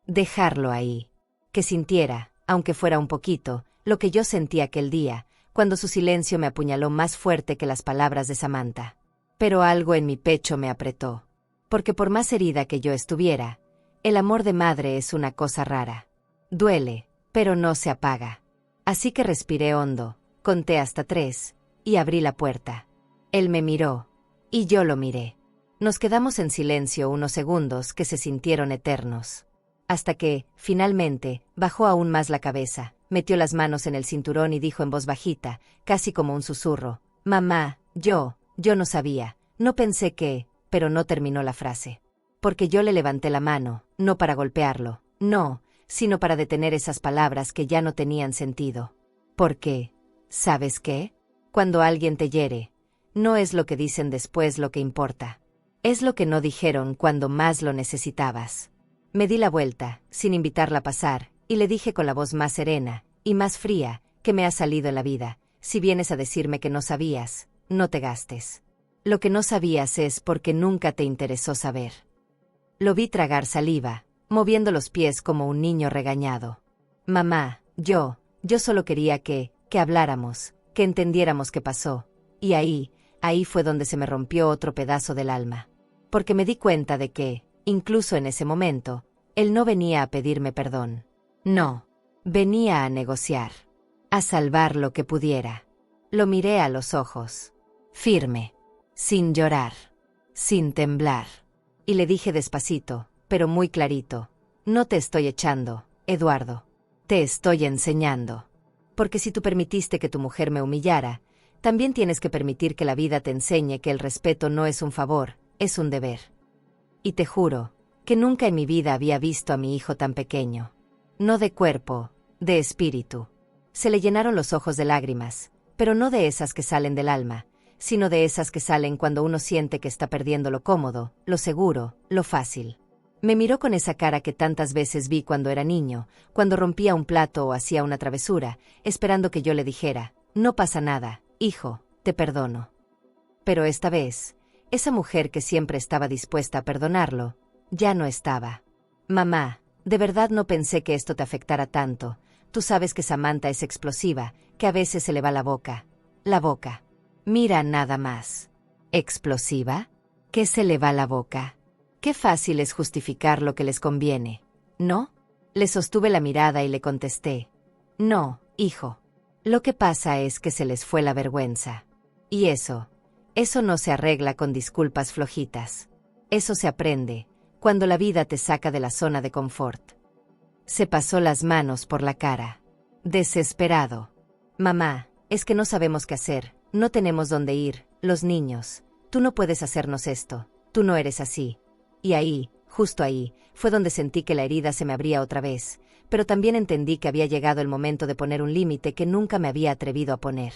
Dejarlo ahí. Que sintiera, aunque fuera un poquito, lo que yo sentí aquel día, cuando su silencio me apuñaló más fuerte que las palabras de Samantha. Pero algo en mi pecho me apretó. Porque por más herida que yo estuviera, el amor de madre es una cosa rara. Duele, pero no se apaga. Así que respiré hondo, conté hasta 3, y abrí la puerta. Él me miró, y yo lo miré. Nos quedamos en silencio unos segundos que se sintieron eternos. Hasta que, finalmente, bajó aún más la cabeza, metió las manos en el cinturón y dijo en voz bajita, casi como un susurro: «Mamá, yo no sabía, no pensé que…», pero no terminó la frase. Porque yo le levanté la mano, no para golpearlo, no, sino para detener esas palabras que ya no tenían sentido. Porque, ¿sabes qué? Cuando alguien te hiere, no es lo que dicen después lo que importa. Es lo que no dijeron cuando más lo necesitabas. Me di la vuelta, sin invitarla a pasar, y le dije con la voz más serena, y más fría, que me ha salido en la vida: si vienes a decirme que no sabías, no te gastes. Lo que no sabías es porque nunca te interesó saber. Lo vi tragar saliva, moviendo los pies como un niño regañado. Mamá, yo solo quería que habláramos, que entendiéramos qué pasó. Y ahí fue donde se me rompió otro pedazo del alma. Porque me di cuenta de que, incluso en ese momento, él no venía a pedirme perdón. No, venía a negociar, a salvar lo que pudiera. Lo miré a los ojos, firme, sin llorar, sin temblar. Y le dije despacito, pero muy clarito: no te estoy echando, Eduardo. Te estoy enseñando. Porque si tú permitiste que tu mujer me humillara, también tienes que permitir que la vida te enseñe que el respeto no es un favor, es un deber. Y te juro que nunca en mi vida había visto a mi hijo tan pequeño. No de cuerpo, de espíritu. Se le llenaron los ojos de lágrimas, pero no de esas que salen del alma, sino de esas que salen cuando uno siente que está perdiendo lo cómodo, lo seguro, lo fácil. Me miró con esa cara que tantas veces vi cuando era niño, cuando rompía un plato o hacía una travesura, esperando que yo le dijera: no pasa nada, hijo, te perdono. Pero esta vez, esa mujer que siempre estaba dispuesta a perdonarlo, ya no estaba. Mamá, de verdad no pensé que esto te afectara tanto. Tú sabes que Samantha es explosiva, que a veces se le va la boca. La boca. Mira nada más. ¿Explosiva? ¿Qué se le va la boca? Qué fácil es justificar lo que les conviene, ¿no? Le sostuve la mirada y le contesté: no, hijo. Lo que pasa es que se les fue la vergüenza. Y eso no se arregla con disculpas flojitas. Eso se aprende cuando la vida te saca de la zona de confort. Se pasó las manos por la cara. Desesperado. Mamá, es que no sabemos qué hacer, no tenemos dónde ir, los niños. Tú no puedes hacernos esto, tú no eres así. Y ahí, justo ahí, fue donde sentí que la herida se me abría otra vez, pero también entendí que había llegado el momento de poner un límite que nunca me había atrevido a poner.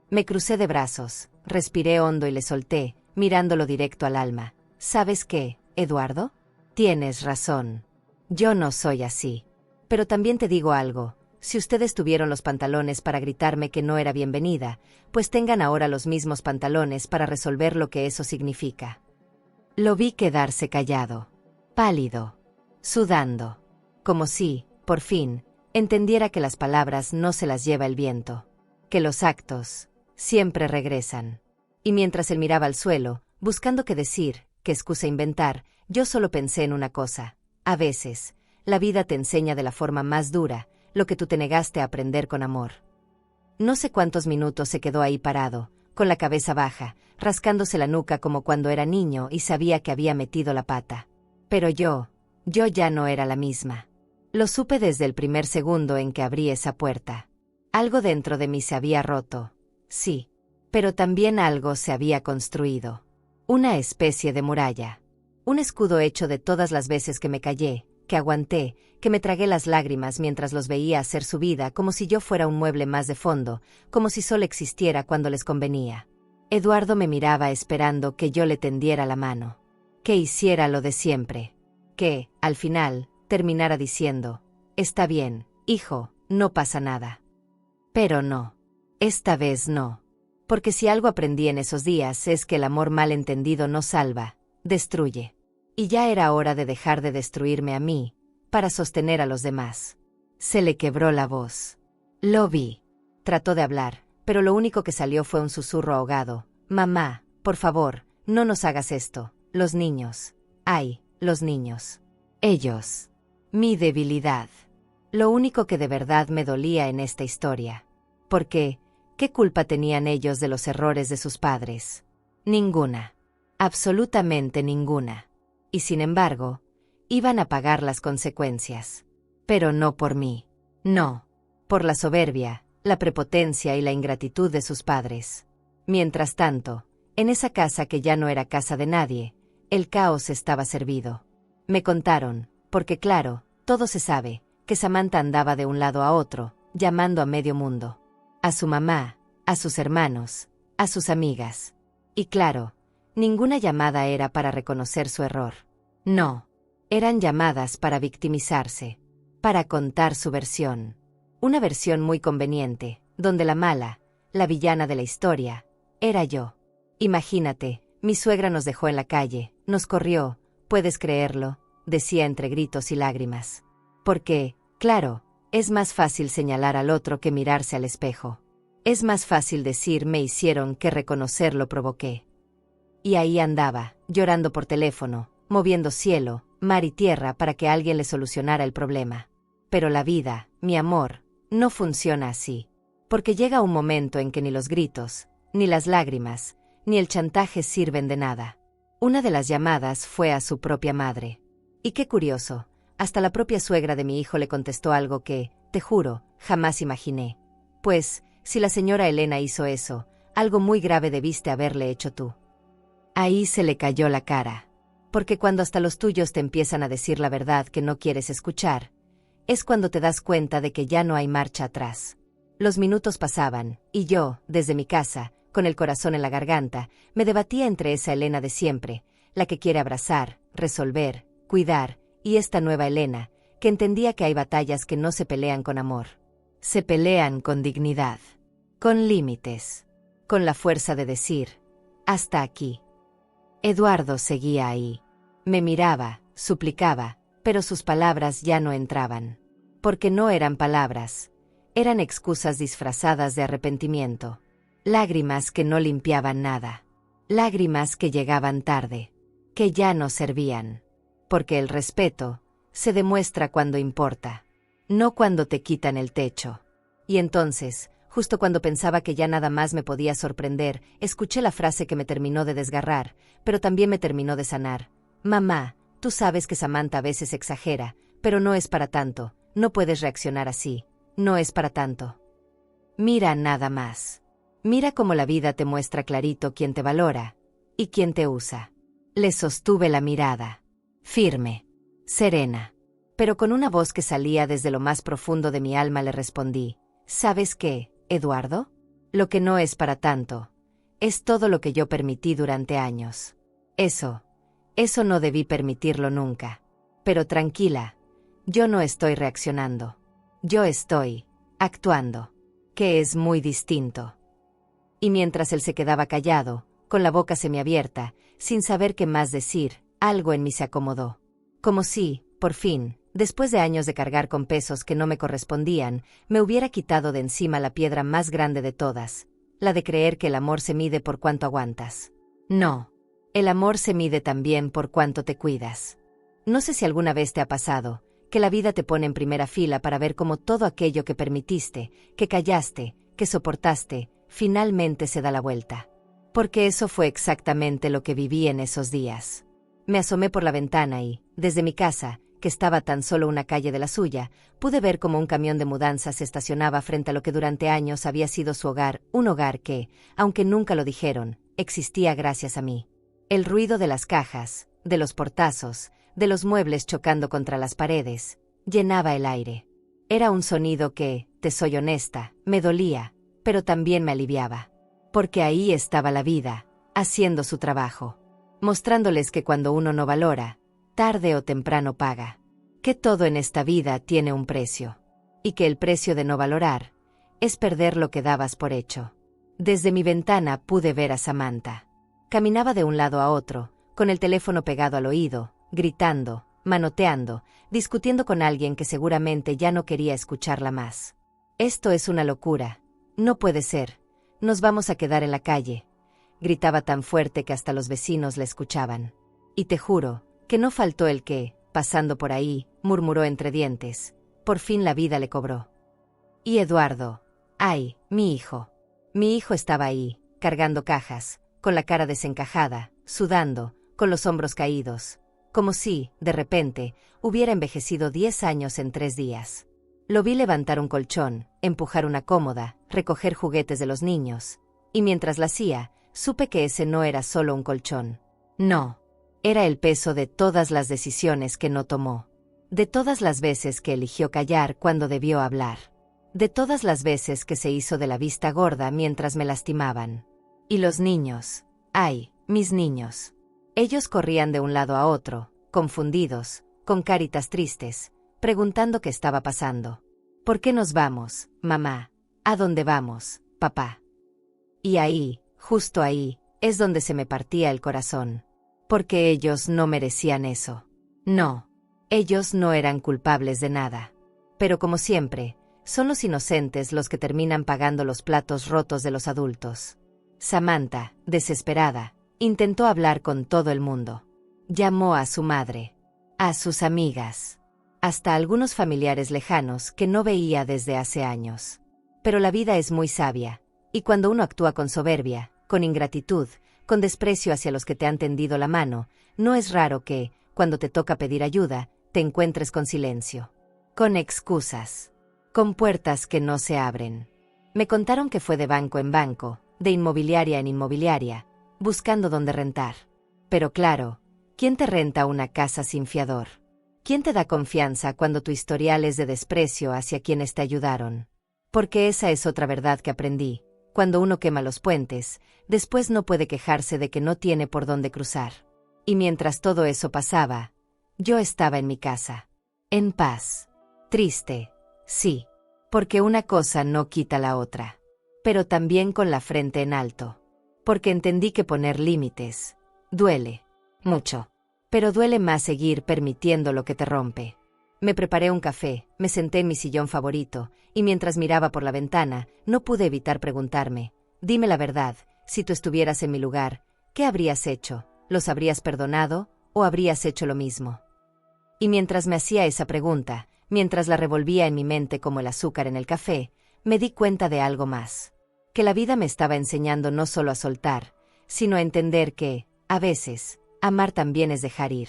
Me crucé de brazos, respiré hondo y le solté, mirándolo directo al alma. ¿Sabes qué, Eduardo? Tienes razón. Yo no soy así. Pero también te digo algo: si ustedes tuvieron los pantalones para gritarme que no era bienvenida, pues tengan ahora los mismos pantalones para resolver lo que eso significa. Lo vi quedarse callado, pálido, sudando, como si, por fin, entendiera que las palabras no se las lleva el viento, que los actos siempre regresan. Y mientras él miraba al suelo, buscando qué decir, qué excusa inventar, yo solo pensé en una cosa: a veces, la vida te enseña de la forma más dura lo que tú te negaste a aprender con amor. No sé cuántos minutos se quedó ahí parado, con la cabeza baja, rascándose la nuca como cuando era niño y sabía que había metido la pata. Pero yo ya no era la misma. Lo supe desde el primer segundo en que abrí esa puerta. Algo dentro de mí se había roto, sí, pero también algo se había construido. Una especie de muralla. Un escudo hecho de todas las veces que me callé, que aguanté, que me tragué las lágrimas mientras los veía hacer su vida como si yo fuera un mueble más de fondo, como si solo existiera cuando les convenía. Eduardo me miraba esperando que yo le tendiera la mano, que hiciera lo de siempre, que, al final, terminara diciendo: está bien, hijo, no pasa nada. Pero no. Esta vez no. Porque si algo aprendí en esos días es que el amor mal entendido no salva, destruye. Y ya era hora de dejar de destruirme a mí, para sostener a los demás. Se le quebró la voz. Lo vi. Trató de hablar, pero lo único que salió fue un susurro ahogado. Mamá, por favor, no nos hagas esto. Los niños. Ay, los niños. Ellos. Mi debilidad. Lo único que de verdad me dolía en esta historia. Porque, ¿qué culpa tenían ellos de los errores de sus padres? Ninguna. Absolutamente ninguna. Y sin embargo, iban a pagar las consecuencias. Pero no por mí. No. Por la soberbia, la prepotencia y la ingratitud de sus padres. Mientras tanto, en esa casa que ya no era casa de nadie, el caos estaba servido. Me contaron, porque claro, todo se sabe, que Samantha andaba de un lado a otro, llamando a medio mundo. A su mamá, a sus hermanos, a sus amigas. Y claro, ninguna llamada era para reconocer su error. No. Eran llamadas para victimizarse. Para contar su versión. Una versión muy conveniente, donde la mala, la villana de la historia, era yo. Imagínate, mi suegra nos dejó en la calle, nos corrió, ¿puedes creerlo?, decía entre gritos y lágrimas. Porque, claro, es más fácil señalar al otro que mirarse al espejo. Es más fácil decir me hicieron que reconocer lo provoqué. Y ahí andaba, llorando por teléfono, moviendo cielo, mar y tierra para que alguien le solucionara el problema. Pero la vida, mi amor, no funciona así. Porque llega un momento en que ni los gritos, ni las lágrimas, ni el chantaje sirven de nada. Una de las llamadas fue a su propia madre. Y qué curioso, hasta la propia suegra de mi hijo le contestó algo que, te juro, jamás imaginé. Pues, si la señora Elena hizo eso, algo muy grave debiste haberle hecho tú. Ahí se le cayó la cara. Porque cuando hasta los tuyos te empiezan a decir la verdad que no quieres escuchar, es cuando te das cuenta de que ya no hay marcha atrás. Los minutos pasaban, y yo, desde mi casa, con el corazón en la garganta, me debatía entre esa Elena de siempre, la que quiere abrazar, resolver, cuidar, y esta nueva Elena, que entendía que hay batallas que no se pelean con amor. Se pelean con dignidad, con límites, con la fuerza de decir, hasta aquí. Eduardo seguía ahí. Me miraba, suplicaba, pero sus palabras ya no entraban. Porque no eran palabras, eran excusas disfrazadas de arrepentimiento. Lágrimas que no limpiaban nada. Lágrimas que llegaban tarde, que ya no servían. Porque el respeto se demuestra cuando importa, no cuando te quitan el techo. Y entonces, justo cuando pensaba que ya nada más me podía sorprender, escuché la frase que me terminó de desgarrar, pero también me terminó de sanar. Mamá, tú sabes que Samantha a veces exagera, pero no es para tanto, no puedes reaccionar así, no es para tanto. Mira nada más. Mira cómo la vida te muestra clarito quién te valora y quién te usa. Le sostuve la mirada, firme, serena, pero con una voz que salía desde lo más profundo de mi alma le respondí, ¿sabes qué, Eduardo? Lo que no es para tanto, es todo lo que yo permití durante años. Eso no debí permitirlo nunca. Pero tranquila, yo no estoy reaccionando. Yo estoy actuando, que es muy distinto. Y mientras él se quedaba callado, con la boca semiabierta, sin saber qué más decir, algo en mí se acomodó. Como si, por fin, después de años de cargar con pesos que no me correspondían, me hubiera quitado de encima la piedra más grande de todas, la de creer que el amor se mide por cuánto aguantas. No, el amor se mide también por cuánto te cuidas. No sé si alguna vez te ha pasado, que la vida te pone en primera fila para ver cómo todo aquello que permitiste, que callaste, que soportaste, finalmente se da la vuelta. Porque eso fue exactamente lo que viví en esos días. Me asomé por la ventana y, desde mi casa, que estaba tan solo una calle de la suya, pude ver cómo un camión de mudanzas se estacionaba frente a lo que durante años había sido su hogar, un hogar que, aunque nunca lo dijeron, existía gracias a mí. El ruido de las cajas, de los portazos, de los muebles chocando contra las paredes, llenaba el aire. Era un sonido que, te soy honesta, me dolía, pero también me aliviaba. Porque ahí estaba la vida, haciendo su trabajo. Mostrándoles que cuando uno no valora, tarde o temprano paga. Que todo en esta vida tiene un precio. y que el precio de no valorar es perder lo que dabas por hecho. Desde mi ventana pude ver a Samantha. Caminaba de un lado a otro, con el teléfono pegado al oído, gritando, manoteando, discutiendo con alguien que seguramente ya no quería escucharla más. «Esto es una locura. No puede ser. Nos vamos a quedar en la calle», gritaba tan fuerte que hasta los vecinos la escuchaban. Y te juro que no faltó el que, pasando por ahí, murmuró entre dientes: «Por fin la vida le cobró». Y Eduardo, ay, mi hijo. Mi hijo estaba ahí, cargando cajas, con la cara desencajada, sudando, con los hombros caídos, como si, de repente, hubiera envejecido 10 años en 3 días. Lo vi levantar un colchón, empujar una cómoda, recoger juguetes de los niños, y mientras la hacía, supe que ese no era solo un colchón. No, era el peso de todas las decisiones que no tomó, de todas las veces que eligió callar cuando debió hablar, de todas las veces que se hizo de la vista gorda mientras me lastimaban. Y los niños, ay, mis niños. Ellos corrían de un lado a otro, confundidos, con caritas tristes, preguntando qué estaba pasando. «¿Por qué nos vamos, mamá? ¿A dónde vamos, papá?» Y ahí, justo ahí, es donde se me partía el corazón. Porque ellos no merecían eso. No, ellos no eran culpables de nada. Pero como siempre, son los inocentes los que terminan pagando los platos rotos de los adultos. Samantha, desesperada, intentó hablar con todo el mundo. Llamó a su madre, a sus amigas, hasta algunos familiares lejanos que no veía desde hace años. Pero la vida es muy sabia, y cuando uno actúa con soberbia, con ingratitud, con desprecio hacia los que te han tendido la mano, no es raro que, cuando te toca pedir ayuda, te encuentres con silencio, con excusas, con puertas que no se abren. Me contaron que fue de banco en banco, de inmobiliaria en inmobiliaria, buscando dónde rentar. Pero claro, ¿quién te renta una casa sin fiador? ¿Quién te da confianza cuando tu historial es de desprecio hacia quienes te ayudaron? Porque esa es otra verdad que aprendí. Cuando uno quema los puentes, después no puede quejarse de que no tiene por dónde cruzar. Y mientras todo eso pasaba, yo estaba en mi casa, en paz, triste, sí, porque una cosa no quita la otra, pero también con la frente en alto, porque entendí que poner límites duele mucho, pero duele más seguir permitiendo lo que te rompe. Me preparé un café, me senté en mi sillón favorito, y mientras miraba por la ventana, no pude evitar preguntarme: dime la verdad, si tú estuvieras en mi lugar, ¿qué habrías hecho? ¿Los habrías perdonado, o habrías hecho lo mismo? Y mientras me hacía esa pregunta, mientras la revolvía en mi mente como el azúcar en el café, me di cuenta de algo más. Que la vida me estaba enseñando no solo a soltar, sino a entender que, a veces, amar también es dejar ir.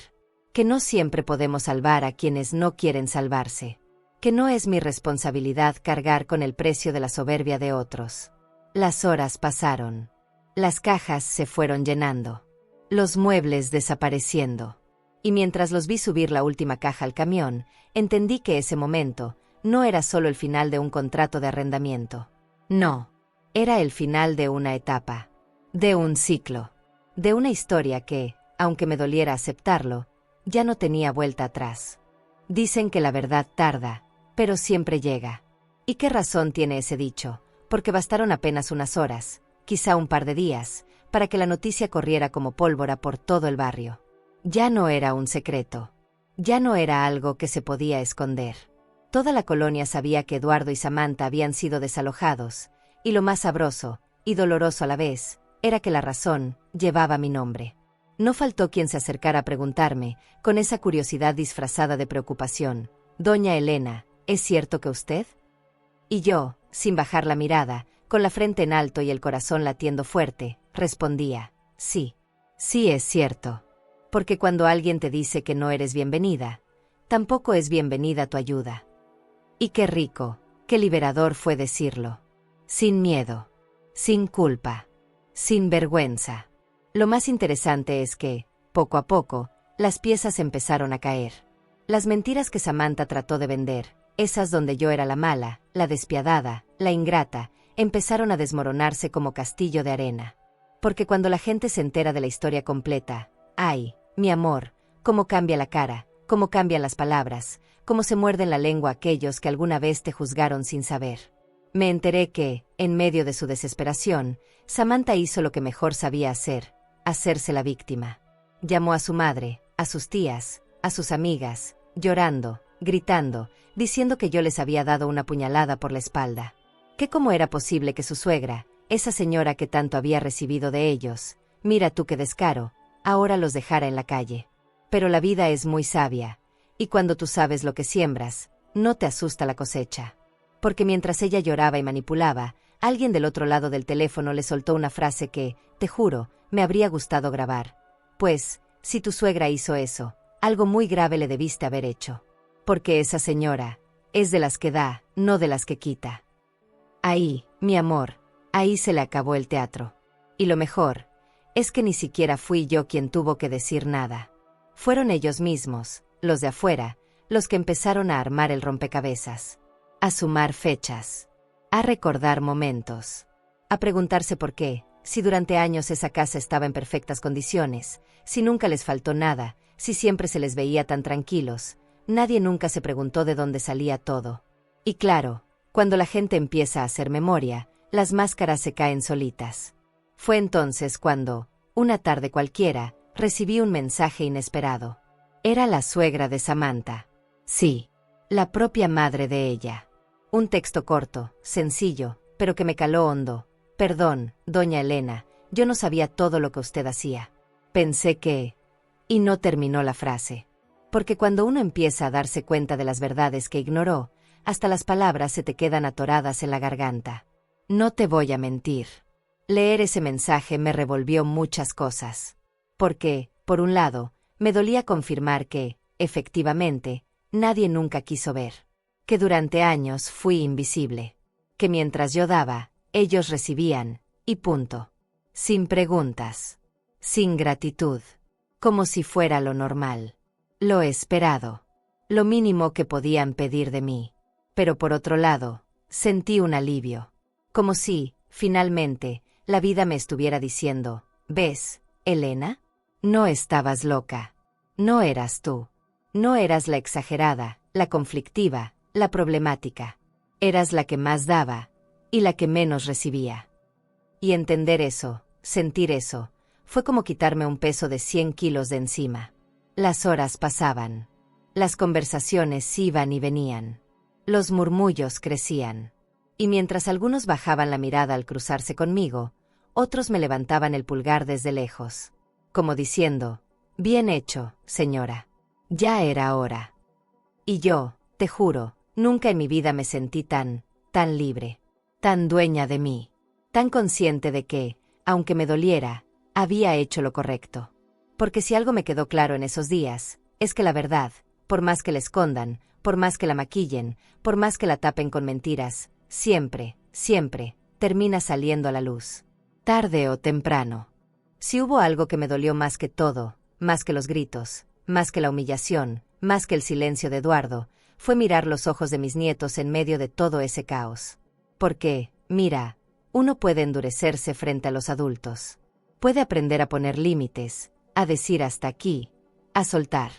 Que no siempre podemos salvar a quienes no quieren salvarse. Que no es mi responsabilidad cargar con el precio de la soberbia de otros. Las horas pasaron. Las cajas se fueron llenando. Los muebles desapareciendo. Y mientras los vi subir la última caja al camión, entendí que ese momento no era solo el final de un contrato de arrendamiento. No, era el final de una etapa, de un ciclo, de una historia que, aunque me doliera aceptarlo, ya no tenía vuelta atrás. Dicen que la verdad tarda, pero siempre llega. ¿Y qué razón tiene ese dicho? Porque bastaron apenas unas horas, quizá un par de días, para que la noticia corriera como pólvora por todo el barrio. Ya no era un secreto. Ya no era algo que se podía esconder. Toda la colonia sabía que Eduardo y Samantha habían sido desalojados, y lo más sabroso, y doloroso a la vez, era que la razón llevaba mi nombre. No faltó quien se acercara a preguntarme, con esa curiosidad disfrazada de preocupación: «Doña Elena, ¿es cierto que usted?». Y yo, sin bajar la mirada, con la frente en alto y el corazón latiendo fuerte, respondía: «Sí, sí es cierto». Porque cuando alguien te dice que no eres bienvenida, tampoco es bienvenida tu ayuda. Y qué rico, qué liberador fue decirlo. Sin miedo, sin culpa, sin vergüenza. Lo más interesante es que, poco a poco, las piezas empezaron a caer. Las mentiras que Samantha trató de vender, esas donde yo era la mala, la despiadada, la ingrata, empezaron a desmoronarse como castillo de arena. Porque cuando la gente se entera de la historia completa, ¡ay, mi amor!, cómo cambia la cara, cómo cambian las palabras, como se muerden la lengua aquellos que alguna vez te juzgaron sin saber. Me enteré que, en medio de su desesperación, Samantha hizo lo que mejor sabía hacer, hacerse la víctima. Llamó a su madre, a sus tías, a sus amigas, llorando, gritando, diciendo que yo les había dado una puñalada por la espalda. Que cómo era posible que su suegra, esa señora que tanto había recibido de ellos, mira tú qué descaro, ahora los dejara en la calle. Pero la vida es muy sabia, y cuando tú sabes lo que siembras, no te asusta la cosecha. Porque mientras ella lloraba y manipulaba, alguien del otro lado del teléfono le soltó una frase que, te juro, me habría gustado grabar. Pues, si tu suegra hizo eso, algo muy grave le debiste haber hecho. Porque esa señora es de las que da, no de las que quita. Ahí, mi amor, ahí se le acabó el teatro. Y lo mejor es que ni siquiera fui yo quien tuvo que decir nada. Fueron ellos mismos, los de afuera, los que empezaron a armar el rompecabezas, a sumar fechas, a recordar momentos, a preguntarse por qué, si durante años esa casa estaba en perfectas condiciones, si nunca les faltó nada, si siempre se les veía tan tranquilos. Nadie nunca se preguntó de dónde salía todo. Y claro, cuando la gente empieza a hacer memoria, las máscaras se caen solitas. Fue entonces cuando, una tarde cualquiera, recibí un mensaje inesperado. Era la suegra de Samantha. Sí, la propia madre de ella. Un texto corto, sencillo, pero que me caló hondo. Perdón, doña Elena, yo no sabía todo lo que usted hacía. Pensé que... Y no terminó la frase. Porque cuando uno empieza a darse cuenta de las verdades que ignoró, hasta las palabras se te quedan atoradas en la garganta. No te voy a mentir. Leer ese mensaje me revolvió muchas cosas. Porque, por un lado, me dolía confirmar que, efectivamente, nadie nunca quiso ver. Que durante años fui invisible. Que mientras yo daba, ellos recibían, y punto. Sin preguntas. Sin gratitud. Como si fuera lo normal. Lo esperado. Lo mínimo que podían pedir de mí. Pero por otro lado, sentí un alivio. Como si, finalmente, la vida me estuviera diciendo, ¿ves, Elena? No estabas loca. No eras tú. No eras la exagerada, la conflictiva, la problemática. Eras la que más daba, y la que menos recibía. Y entender eso, sentir eso, fue como quitarme un peso de 100 kilos de encima. Las horas pasaban. Las conversaciones iban y venían. Los murmullos crecían. Y mientras algunos bajaban la mirada al cruzarse conmigo, otros me levantaban el pulgar desde lejos. Como diciendo, bien hecho, señora. Ya era hora. Y yo, te juro, nunca en mi vida me sentí tan libre, tan dueña de mí, tan consciente de que, aunque me doliera, había hecho lo correcto. Porque si algo me quedó claro en esos días, es que la verdad, por más que la escondan, por más que la maquillen, por más que la tapen con mentiras, siempre, siempre, termina saliendo a la luz. Tarde o temprano. Si hubo algo que me dolió más que todo, más que los gritos, más que la humillación, más que el silencio de Eduardo, fue mirar los ojos de mis nietos en medio de todo ese caos. Porque, mira, uno puede endurecerse frente a los adultos. Puede aprender a poner límites, a decir hasta aquí, a soltar.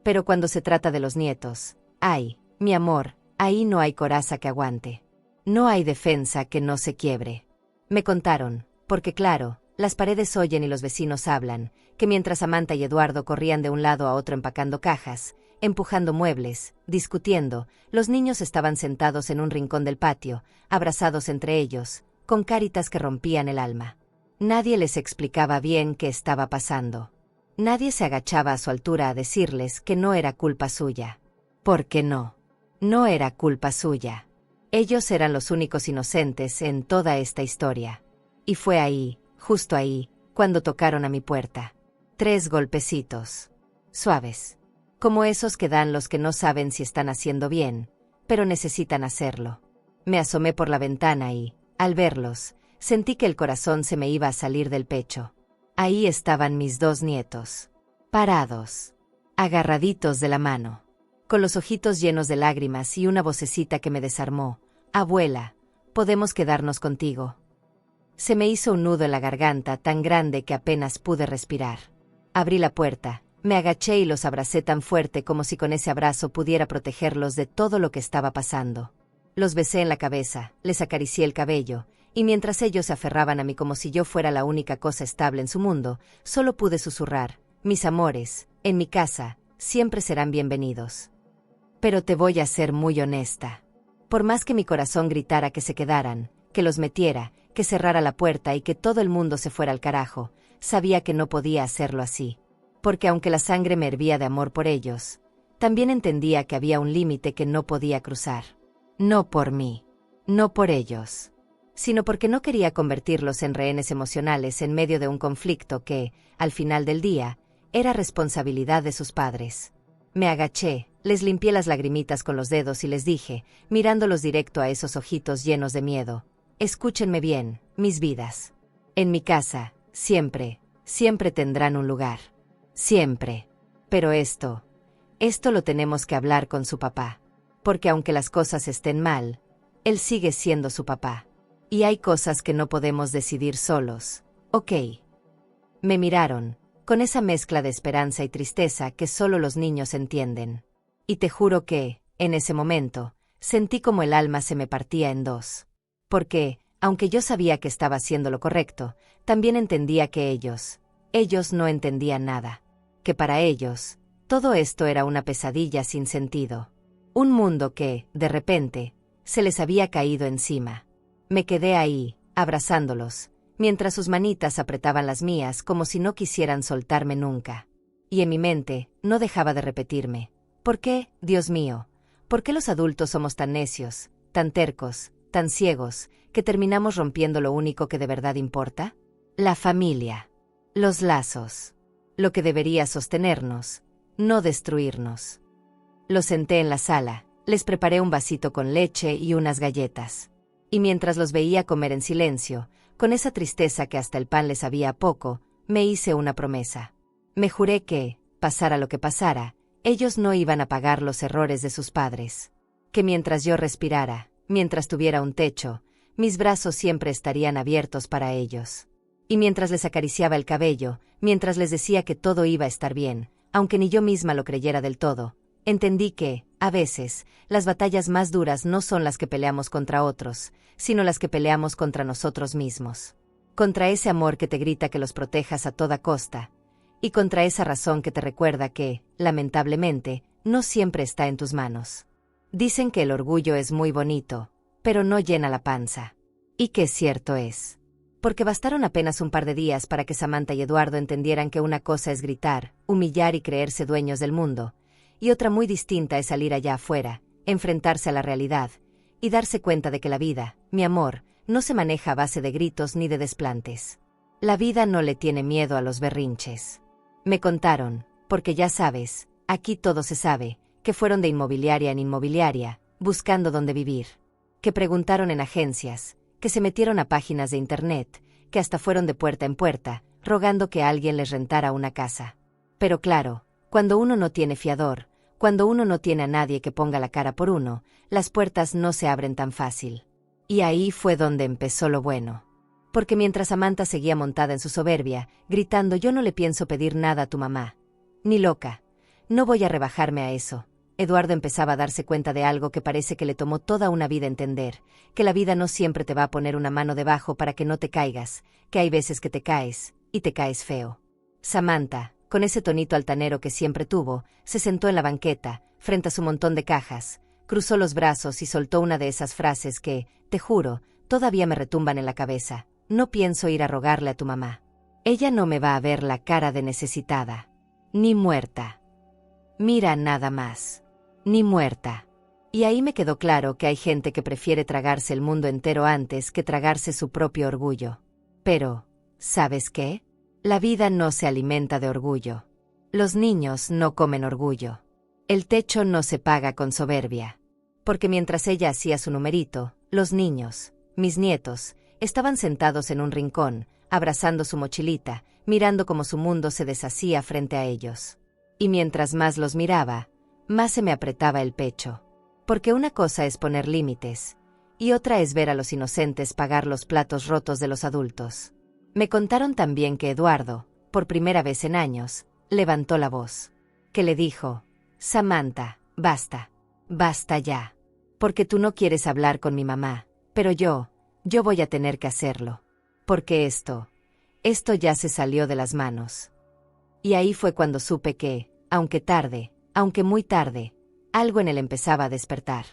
Pero cuando se trata de los nietos, ay, mi amor, ahí no hay coraza que aguante. No hay defensa que no se quiebre. Me contaron, porque claro, las paredes oyen y los vecinos hablan, que mientras Samantha y Eduardo corrían de un lado a otro empacando cajas, empujando muebles, discutiendo, los niños estaban sentados en un rincón del patio, abrazados entre ellos, con caritas que rompían el alma. Nadie les explicaba bien qué estaba pasando. Nadie se agachaba a su altura a decirles que no era culpa suya. Porque no. No era culpa suya. Ellos eran los únicos inocentes en toda esta historia. Y fue ahí, justo ahí, cuando tocaron a mi puerta. 3 golpecitos. Suaves. Como esos que dan los que no saben si están haciendo bien, pero necesitan hacerlo. Me asomé por la ventana y, al verlos, sentí que el corazón se me iba a salir del pecho. Ahí estaban mis 2 nietos. Parados. Agarraditos de la mano. Con los ojitos llenos de lágrimas y una vocecita que me desarmó. Abuela, ¿podemos quedarnos contigo? Se me hizo un nudo en la garganta tan grande que apenas pude respirar. Abrí la puerta, Me agaché y los abracé tan fuerte como si con ese abrazo pudiera protegerlos de todo lo que estaba pasando. Los besé en la cabeza, les acaricié el cabello, y mientras ellos se aferraban a mí como si yo fuera la única cosa estable en su mundo, solo pude susurrar: mis amores, en mi casa, siempre serán bienvenidos. Pero te voy a ser muy honesta. Por más que mi corazón gritara que se quedaran, que los metiera, que cerrara la puerta y que todo el mundo se fuera al carajo, sabía que no podía hacerlo así. Porque aunque la sangre me hervía de amor por ellos, también entendía que había un límite que no podía cruzar. No por mí, no por ellos, sino porque no quería convertirlos en rehenes emocionales en medio de un conflicto que, al final del día, era responsabilidad de sus padres. Me agaché, les limpié las lagrimitas con los dedos y les dije, mirándolos directo a esos ojitos llenos de miedo: escúchenme bien, mis vidas. En mi casa, siempre, siempre tendrán un lugar. Siempre. Pero esto lo tenemos que hablar con su papá. Porque aunque las cosas estén mal, él sigue siendo su papá. Y hay cosas que no podemos decidir solos, ¿ok? Me miraron, con esa mezcla de esperanza y tristeza que solo los niños entienden. Y te juro que, en ese momento, sentí como el alma se me partía en dos. Porque, aunque yo sabía que estaba haciendo lo correcto, también entendía que ellos no entendían nada. Que para ellos, todo esto era una pesadilla sin sentido. Un mundo que, de repente, se les había caído encima. Me quedé ahí, abrazándolos, mientras sus manitas apretaban las mías como si no quisieran soltarme nunca. Y en mi mente, no dejaba de repetirme: ¿por qué, Dios mío? ¿Por qué los adultos somos tan necios, tan tercos, tan ciegos, que terminamos rompiendo lo único que de verdad importa? La familia. Los lazos. Lo que debería sostenernos, no destruirnos. Los senté en la sala, les preparé un vasito con leche y unas galletas. Y mientras los veía comer en silencio, con esa tristeza que hasta el pan les sabía a poco, me hice una promesa. Me juré que, pasara lo que pasara, ellos no iban a pagar los errores de sus padres. Que mientras yo respirara, mientras tuviera un techo, mis brazos siempre estarían abiertos para ellos. Y mientras les acariciaba el cabello, mientras les decía que todo iba a estar bien, aunque ni yo misma lo creyera del todo, entendí que, a veces, las batallas más duras no son las que peleamos contra otros, sino las que peleamos contra nosotros mismos. Contra ese amor que te grita que los protejas a toda costa, y contra esa razón que te recuerda que, lamentablemente, no siempre está en tus manos. Dicen que el orgullo es muy bonito, pero no llena la panza. Y que cierto es. Porque bastaron apenas un par de días para que Samantha y Eduardo entendieran que una cosa es gritar, humillar y creerse dueños del mundo, y otra muy distinta es salir allá afuera, enfrentarse a la realidad, y darse cuenta de que la vida, mi amor, no se maneja a base de gritos ni de desplantes. La vida no le tiene miedo a los berrinches. Me contaron, porque ya sabes, aquí todo se sabe, que fueron de inmobiliaria en inmobiliaria, buscando dónde vivir. Que preguntaron en agencias, que se metieron a páginas de internet, que hasta fueron de puerta en puerta, rogando que alguien les rentara una casa. Pero claro, cuando uno no tiene fiador, cuando uno no tiene a nadie que ponga la cara por uno, las puertas no se abren tan fácil. Y ahí fue donde empezó lo bueno. Porque mientras Samantha seguía montada en su soberbia, gritando: yo no le pienso pedir nada a tu mamá. Ni loca. No voy a rebajarme a eso. Eduardo empezaba a darse cuenta de algo que parece que le tomó toda una vida entender, que la vida no siempre te va a poner una mano debajo para que no te caigas, que hay veces que te caes, y te caes feo. Samantha, con ese tonito altanero que siempre tuvo, se sentó en la banqueta, frente a su montón de cajas, cruzó los brazos y soltó una de esas frases que, te juro, todavía me retumban en la cabeza: no pienso ir a rogarle a tu mamá. Ella no me va a ver la cara de necesitada. Ni muerta. Mira nada más. Ni muerta. Y ahí me quedó claro que hay gente que prefiere tragarse el mundo entero antes que tragarse su propio orgullo. Pero, ¿sabes qué? La vida no se alimenta de orgullo. Los niños no comen orgullo. El techo no se paga con soberbia. Porque mientras ella hacía su numerito, los niños, mis nietos, estaban sentados en un rincón, abrazando su mochilita, mirando cómo su mundo se deshacía frente a ellos. Y mientras más los miraba, más se me apretaba el pecho. Porque una cosa es poner límites, y otra es ver a los inocentes pagar los platos rotos de los adultos. Me contaron también que Eduardo, por primera vez en años, levantó la voz. Que le dijo: Samantha, basta. Basta ya. Porque tú no quieres hablar con mi mamá, pero yo voy a tener que hacerlo. Porque esto ya se salió de las manos. Y ahí fue cuando supe que, aunque tarde, aunque muy tarde, algo en él empezaba a despertar.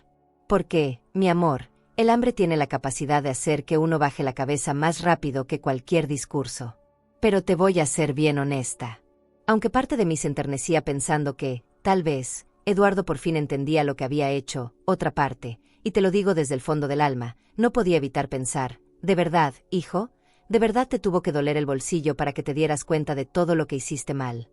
Porque, mi amor, el hambre tiene la capacidad de hacer que uno baje la cabeza más rápido que cualquier discurso. Pero te voy a ser bien honesta. Aunque parte de mí se enternecía pensando que, tal vez, Eduardo por fin entendía lo que había hecho, otra parte, y te lo digo desde el fondo del alma, no podía evitar pensar: ¿de verdad, hijo? ¿De verdad te tuvo que doler el bolsillo para que te dieras cuenta de todo lo que hiciste mal?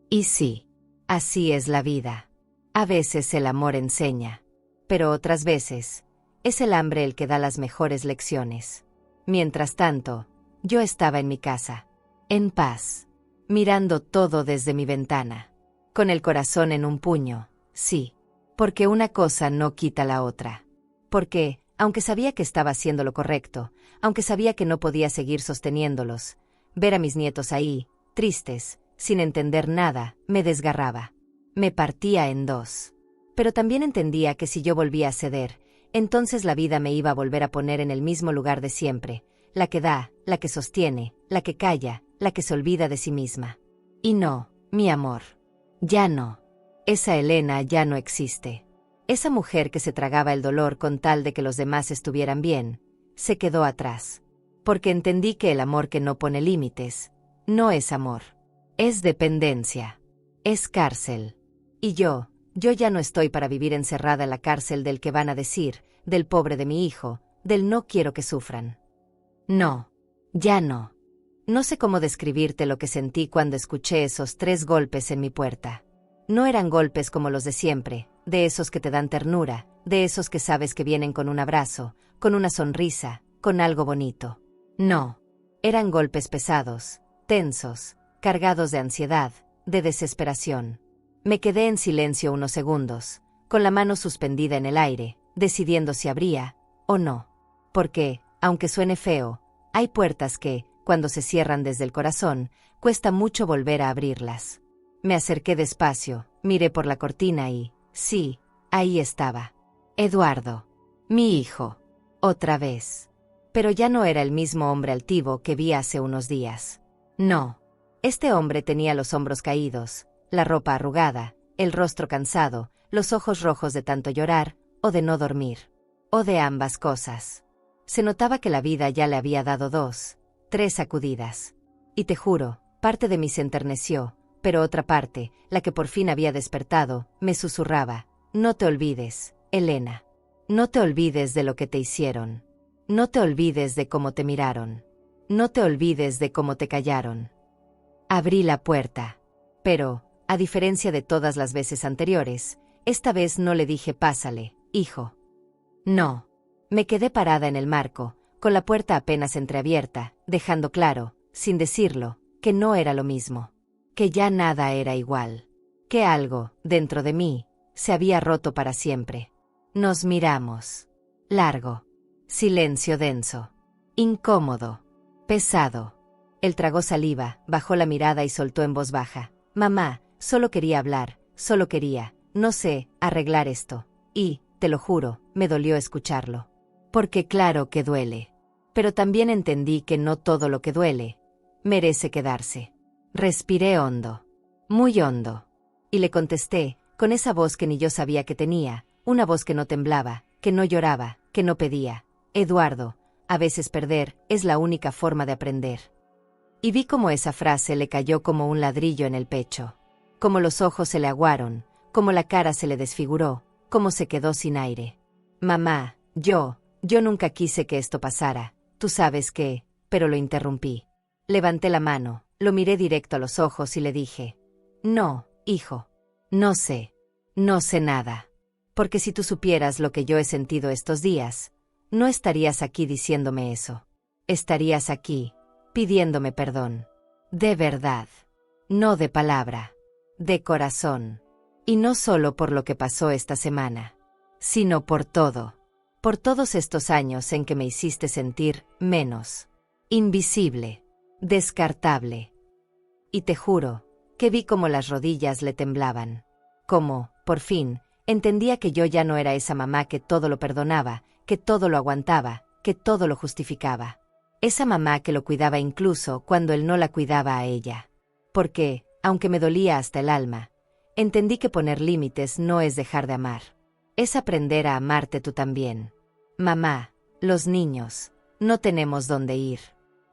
Y sí, así es la vida. A veces el amor enseña, pero otras veces es el hambre el que da las mejores lecciones. Mientras tanto, yo estaba en mi casa, en paz, mirando todo desde mi ventana, con el corazón en un puño, sí, porque una cosa no quita la otra. Porque, aunque sabía que estaba haciendo lo correcto, aunque sabía que no podía seguir sosteniéndolos, ver a mis nietos ahí, tristes, sin entender nada, me desgarraba. Me partía en dos. Pero también entendía que si yo volvía a ceder, entonces la vida me iba a volver a poner en el mismo lugar de siempre, la que da, la que sostiene, la que calla, la que se olvida de sí misma. Y no, mi amor. Ya no. Esa Elena ya no existe. Esa mujer que se tragaba el dolor con tal de que los demás estuvieran bien, se quedó atrás. Porque entendí que el amor que no pone límites, no es amor. Es dependencia. Es cárcel. Y yo ya no estoy para vivir encerrada en la cárcel del que van a decir, del pobre de mi hijo, del no quiero que sufran. No. Ya no. No sé cómo describirte lo que sentí cuando escuché esos 3 golpes en mi puerta. No eran golpes como los de siempre, de esos que te dan ternura, de esos que sabes que vienen con un abrazo, con una sonrisa, con algo bonito. No. Eran golpes pesados, tensos, cargados de ansiedad, de desesperación. Me quedé en silencio unos segundos, con la mano suspendida en el aire, decidiendo si abría o no. Porque, aunque suene feo, hay puertas que, cuando se cierran desde el corazón, cuesta mucho volver a abrirlas. Me acerqué despacio, miré por la cortina y, sí, ahí estaba. Eduardo. Mi hijo. Otra vez. Pero ya no era el mismo hombre altivo que vi hace unos días. No. Este hombre tenía los hombros caídos, la ropa arrugada, el rostro cansado, los ojos rojos de tanto llorar, o de no dormir. O de ambas cosas. Se notaba que la vida ya le había dado 2, 3 sacudidas. Y te juro, parte de mí se enterneció, pero otra parte, la que por fin había despertado, me susurraba: no te olvides, Elena. No te olvides de lo que te hicieron. No te olvides de cómo te miraron. No te olvides de cómo te callaron. Abrí la puerta. Pero, a diferencia de todas las veces anteriores, esta vez no le dije: pásale, hijo. No. Me quedé parada en el marco, con la puerta apenas entreabierta, dejando claro, sin decirlo, que no era lo mismo. Que ya nada era igual. Que algo, dentro de mí, se había roto para siempre. Nos miramos. Largo. Silencio denso. Incómodo. Pesado. Él tragó saliva, bajó la mirada y soltó en voz baja: mamá, solo quería hablar, solo quería, no sé, arreglar esto. Y, te lo juro, me dolió escucharlo. Porque claro que duele. Pero también entendí que no todo lo que duele merece quedarse. Respiré hondo. Muy hondo. Y le contesté, con esa voz que ni yo sabía que tenía, una voz que no temblaba, que no lloraba, que no pedía: Eduardo, a veces perder es la única forma de aprender. Y vi cómo esa frase le cayó como un ladrillo en el pecho. Como los ojos se le aguaron, como la cara se le desfiguró, como se quedó sin aire. Mamá, yo nunca quise que esto pasara, tú sabes que, pero lo interrumpí. Levanté la mano, lo miré directo a los ojos y le dije: no, hijo. No sé nada. Porque si tú supieras lo que yo he sentido estos días, no estarías aquí diciéndome eso. Estarías aquí, pidiéndome perdón. De verdad. No de palabra. De corazón. Y no solo por lo que pasó esta semana, sino por todo. Por todos estos años en que me hiciste sentir menos. Invisible. Descartable. Y te juro que vi cómo las rodillas le temblaban. Cómo, por fin, entendía que yo ya no era esa mamá que todo lo perdonaba, que todo lo aguantaba, que todo lo justificaba. Esa mamá que lo cuidaba incluso cuando él no la cuidaba a ella. Porque, aunque me dolía hasta el alma, entendí que poner límites no es dejar de amar. Es aprender a amarte tú también. Mamá, los niños, no tenemos dónde ir.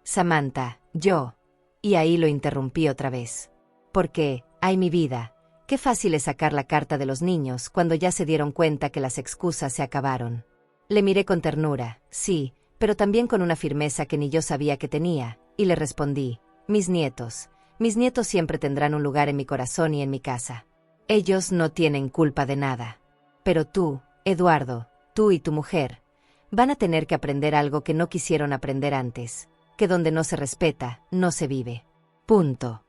Samantha, yo. Y ahí lo interrumpí otra vez. Porque, ay mi vida, qué fácil es sacar la carta de los niños cuando ya se dieron cuenta que las excusas se acabaron. Le miré con ternura, sí, pero también con una firmeza que ni yo sabía que tenía, y le respondí, mis nietos siempre tendrán un lugar en mi corazón y en mi casa. Ellos no tienen culpa de nada. Pero tú, Eduardo, tú y tu mujer, van a tener que aprender algo que no quisieron aprender antes, que donde no se respeta, no se vive. Punto.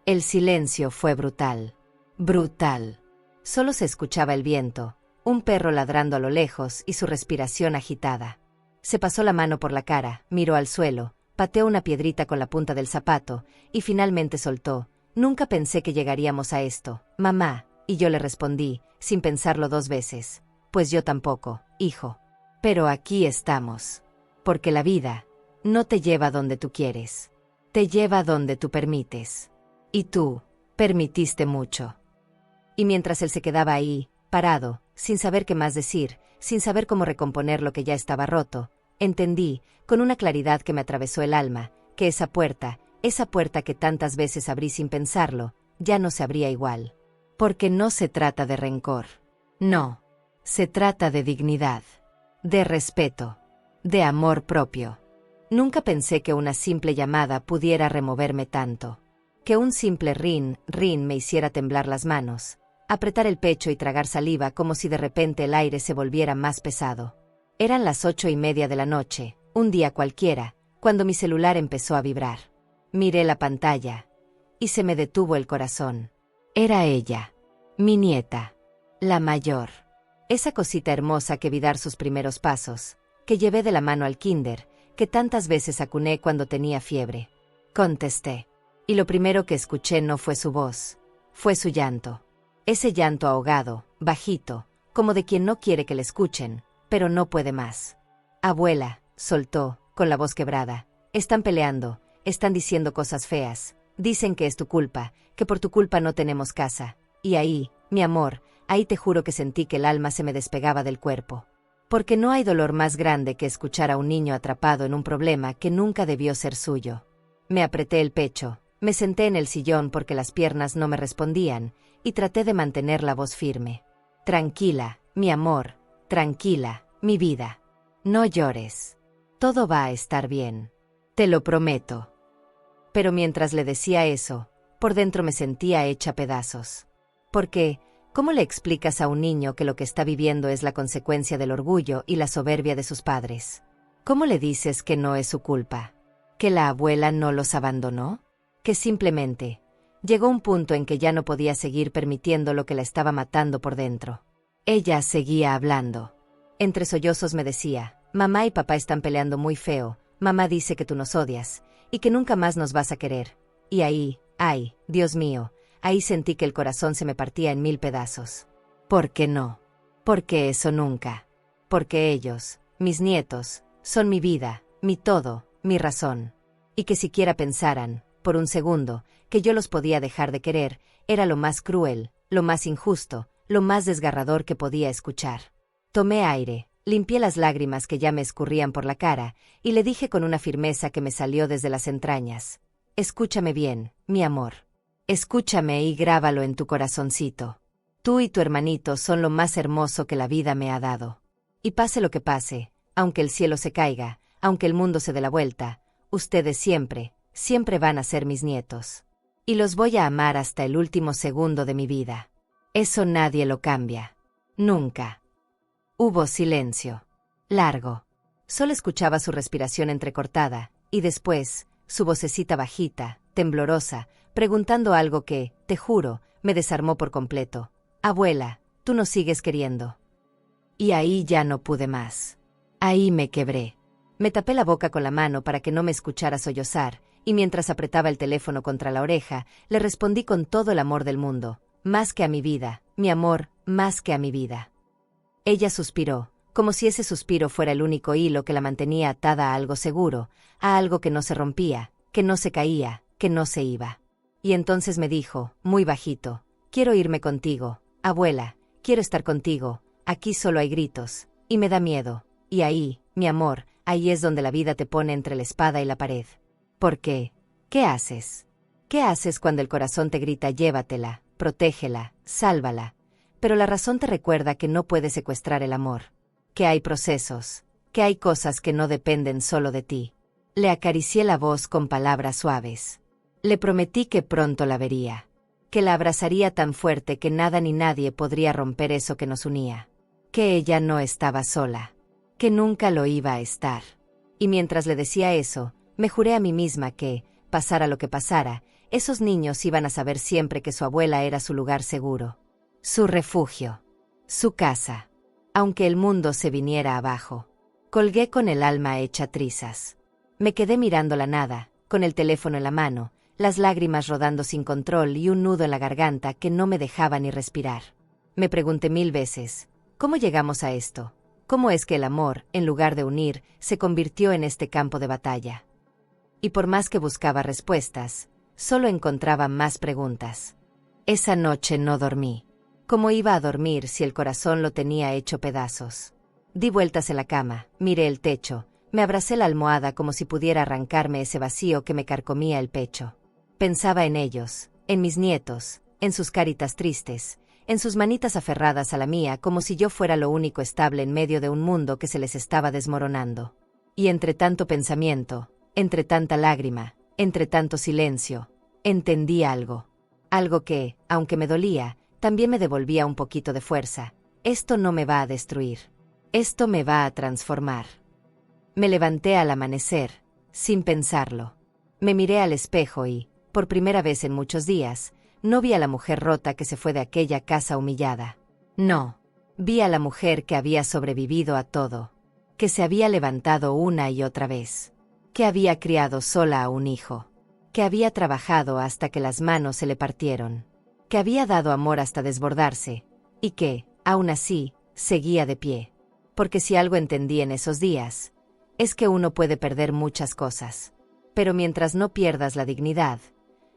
El silencio fue brutal. Brutal. Solo se escuchaba el viento, un perro ladrando a lo lejos y su respiración agitada. Se pasó la mano por la cara, miró al suelo, pateó una piedrita con la punta del zapato, y finalmente soltó, nunca pensé que llegaríamos a esto, mamá, y yo le respondí, sin pensarlo 2 veces, pues yo tampoco, hijo. Pero aquí estamos. Porque la vida no te lleva donde tú quieres, te lleva donde tú permites. Y tú, permitiste mucho. Y mientras él se quedaba ahí, parado, sin saber qué más decir, sin saber cómo recomponer lo que ya estaba roto, entendí, con una claridad que me atravesó el alma, que esa puerta que tantas veces abrí sin pensarlo, ya no se abría igual. Porque no se trata de rencor. No. Se trata de dignidad, de respeto, de amor propio. Nunca pensé que una simple llamada pudiera removerme tanto. Que un simple rin me hiciera temblar las manos, apretar el pecho y tragar saliva como si de repente el aire se volviera más pesado. Eran las 8:30 de la noche, un día cualquiera, cuando mi celular empezó a vibrar. Miré la pantalla, y se me detuvo el corazón. Era ella, mi nieta, la mayor. Esa cosita hermosa que vi dar sus primeros pasos, que llevé de la mano al kinder, que tantas veces acuné cuando tenía fiebre. Contesté. Y lo primero que escuché no fue su voz, fue su llanto. Ese llanto ahogado, bajito, como de quien no quiere que le escuchen, pero no puede más. Abuela, soltó, con la voz quebrada, están peleando, están diciendo cosas feas, dicen que es tu culpa, que por tu culpa no tenemos casa. Y ahí, mi amor, ahí te juro que sentí que el alma se me despegaba del cuerpo. Porque no hay dolor más grande que escuchar a un niño atrapado en un problema que nunca debió ser suyo. Me apreté el pecho. Me senté en el sillón porque las piernas no me respondían, y traté de mantener la voz firme. Tranquila, mi amor, tranquila, mi vida. No llores. Todo va a estar bien. Te lo prometo. Pero mientras le decía eso, por dentro me sentía hecha pedazos. Porque, ¿cómo le explicas a un niño que lo que está viviendo es la consecuencia del orgullo y la soberbia de sus padres? ¿Cómo le dices que no es su culpa? ¿Que la abuela no los abandonó? Que simplemente llegó un punto en que ya no podía seguir permitiendo lo que la estaba matando por dentro. Ella seguía hablando. Entre sollozos me decía, mamá y papá están peleando muy feo, mamá dice que tú nos odias, y que nunca más nos vas a querer. Y ahí, ay, Dios mío, ahí sentí que el corazón se me partía en 1000 pedazos. ¿Por qué no? Porque eso nunca. Porque ellos, mis nietos, son mi vida, mi todo, mi razón. Y que siquiera pensaran, por un segundo, que yo los podía dejar de querer, era lo más cruel, lo más injusto, lo más desgarrador que podía escuchar. Tomé aire, limpié las lágrimas que ya me escurrían por la cara, y le dije con una firmeza que me salió desde las entrañas. Escúchame bien, mi amor. Escúchame y grábalo en tu corazoncito. Tú y tu hermanito son lo más hermoso que la vida me ha dado. Y pase lo que pase, aunque el cielo se caiga, aunque el mundo se dé la vuelta, ustedes siempre van a ser mis nietos. Y los voy a amar hasta el último segundo de mi vida. Eso nadie lo cambia. Nunca. Hubo silencio. Largo. Solo escuchaba su respiración entrecortada, y después, su vocecita bajita, temblorosa, preguntando algo que, te juro, me desarmó por completo. Abuela, tú nos sigues queriendo. Y ahí ya no pude más. Ahí me quebré. Me tapé la boca con la mano para que no me escuchara sollozar, y mientras apretaba el teléfono contra la oreja, le respondí con todo el amor del mundo. Más que a mi vida, mi amor, más que a mi vida. Ella suspiró, como si ese suspiro fuera el único hilo que la mantenía atada a algo seguro, a algo que no se rompía, que no se caía, que no se iba. Y entonces me dijo, muy bajito, quiero irme contigo, abuela, quiero estar contigo, aquí solo hay gritos, y me da miedo, y ahí, mi amor, ahí es donde la vida te pone entre la espada y la pared. ¿Por qué? ¿Qué haces? ¿Qué haces cuando el corazón te grita llévatela, protégela, sálvala? Pero la razón te recuerda que no puedes secuestrar el amor, que hay procesos, que hay cosas que no dependen solo de ti. Le acaricié la voz con palabras suaves. Le prometí que pronto la vería, que la abrazaría tan fuerte que nada ni nadie podría romper eso que nos unía, que ella no estaba sola, que nunca lo iba a estar. Y mientras le decía eso, me juré a mí misma que, pasara lo que pasara, esos niños iban a saber siempre que su abuela era su lugar seguro, su refugio, su casa, aunque el mundo se viniera abajo. Colgué con el alma hecha trizas. Me quedé mirando la nada, con el teléfono en la mano, las lágrimas rodando sin control y un nudo en la garganta que no me dejaba ni respirar. Me pregunté 1000 veces, ¿cómo llegamos a esto? ¿Cómo es que el amor, en lugar de unir, se convirtió en este campo de batalla? Y por más que buscaba respuestas, solo encontraba más preguntas. Esa noche no dormí. ¿Cómo iba a dormir si el corazón lo tenía hecho pedazos? Di vueltas en la cama, miré el techo, me abracé la almohada como si pudiera arrancarme ese vacío que me carcomía el pecho. Pensaba en ellos, en mis nietos, en sus caritas tristes, en sus manitas aferradas a la mía como si yo fuera lo único estable en medio de un mundo que se les estaba desmoronando. Y entre tanto pensamiento, entre tanta lágrima, entre tanto silencio, entendí algo. Algo que, aunque me dolía, también me devolvía un poquito de fuerza. Esto no me va a destruir. Esto me va a transformar. Me levanté al amanecer, sin pensarlo. Me miré al espejo y, por primera vez en muchos días, no vi a la mujer rota que se fue de aquella casa humillada. No, vi a la mujer que había sobrevivido a todo, que se había levantado una y otra vez, que había criado sola a un hijo, que había trabajado hasta que las manos se le partieron, que había dado amor hasta desbordarse, y que, aún así, seguía de pie. Porque si algo entendí en esos días, es que uno puede perder muchas cosas, pero mientras no pierdas la dignidad,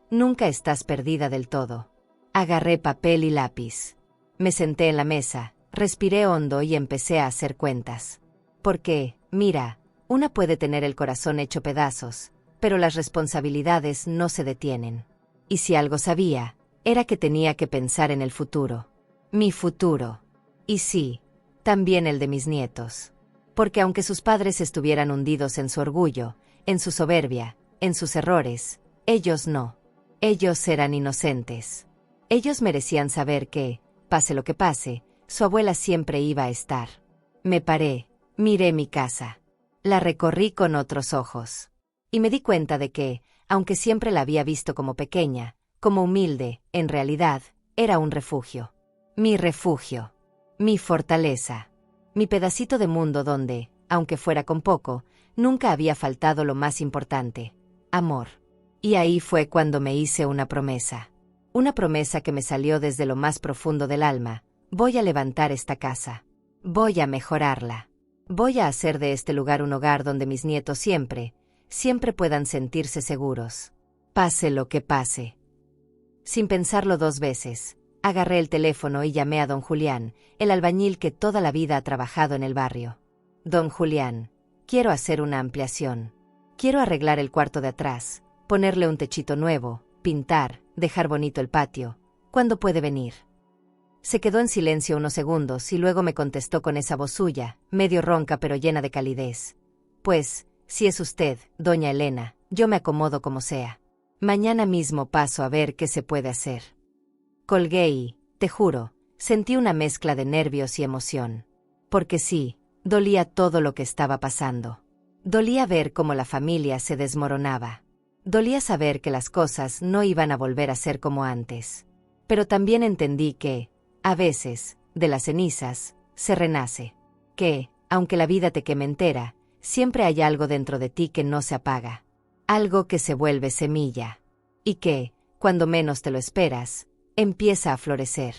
nunca estás perdida del todo. Agarré papel y lápiz. Me senté en la mesa, respiré hondo y empecé a hacer cuentas. Porque, mira, una puede tener el corazón hecho pedazos, pero las responsabilidades no se detienen. Y si algo sabía, era que tenía que pensar en el futuro. Mi futuro. Y sí, también el de mis nietos. Porque aunque sus padres estuvieran hundidos en su orgullo, en su soberbia, en sus errores, ellos no. Ellos eran inocentes. Ellos merecían saber que, pase lo que pase, su abuela siempre iba a estar. Me paré, miré mi casa. La recorrí con otros ojos. Y me di cuenta de que, aunque siempre la había visto como pequeña, como humilde, en realidad, era un refugio. Mi refugio. Mi fortaleza. Mi pedacito de mundo donde, aunque fuera con poco, nunca había faltado lo más importante: amor. Y ahí fue cuando me hice una promesa. Una promesa que me salió desde lo más profundo del alma. Voy a levantar esta casa. Voy a mejorarla. Voy a hacer de este lugar un hogar donde mis nietos siempre, siempre puedan sentirse seguros. Pase lo que pase. Sin pensarlo 2 veces, agarré el teléfono y llamé a don Julián, el albañil que toda la vida ha trabajado en el barrio. Don Julián, quiero hacer una ampliación. Quiero arreglar el cuarto de atrás, ponerle un techito nuevo, pintar, dejar bonito el patio. ¿Cuándo puede venir? Se quedó en silencio unos segundos y luego me contestó con esa voz suya, medio ronca pero llena de calidez. Pues, si es usted, doña Elena, yo me acomodo como sea. Mañana mismo paso a ver qué se puede hacer. Colgué y, te juro, sentí una mezcla de nervios y emoción. Porque sí, dolía todo lo que estaba pasando. Dolía ver cómo la familia se desmoronaba. Dolía saber que las cosas no iban a volver a ser como antes. Pero también entendí que, a veces, de las cenizas, se renace. Que, aunque la vida te queme entera, siempre hay algo dentro de ti que no se apaga. Algo que se vuelve semilla. Y que, cuando menos te lo esperas, empieza a florecer.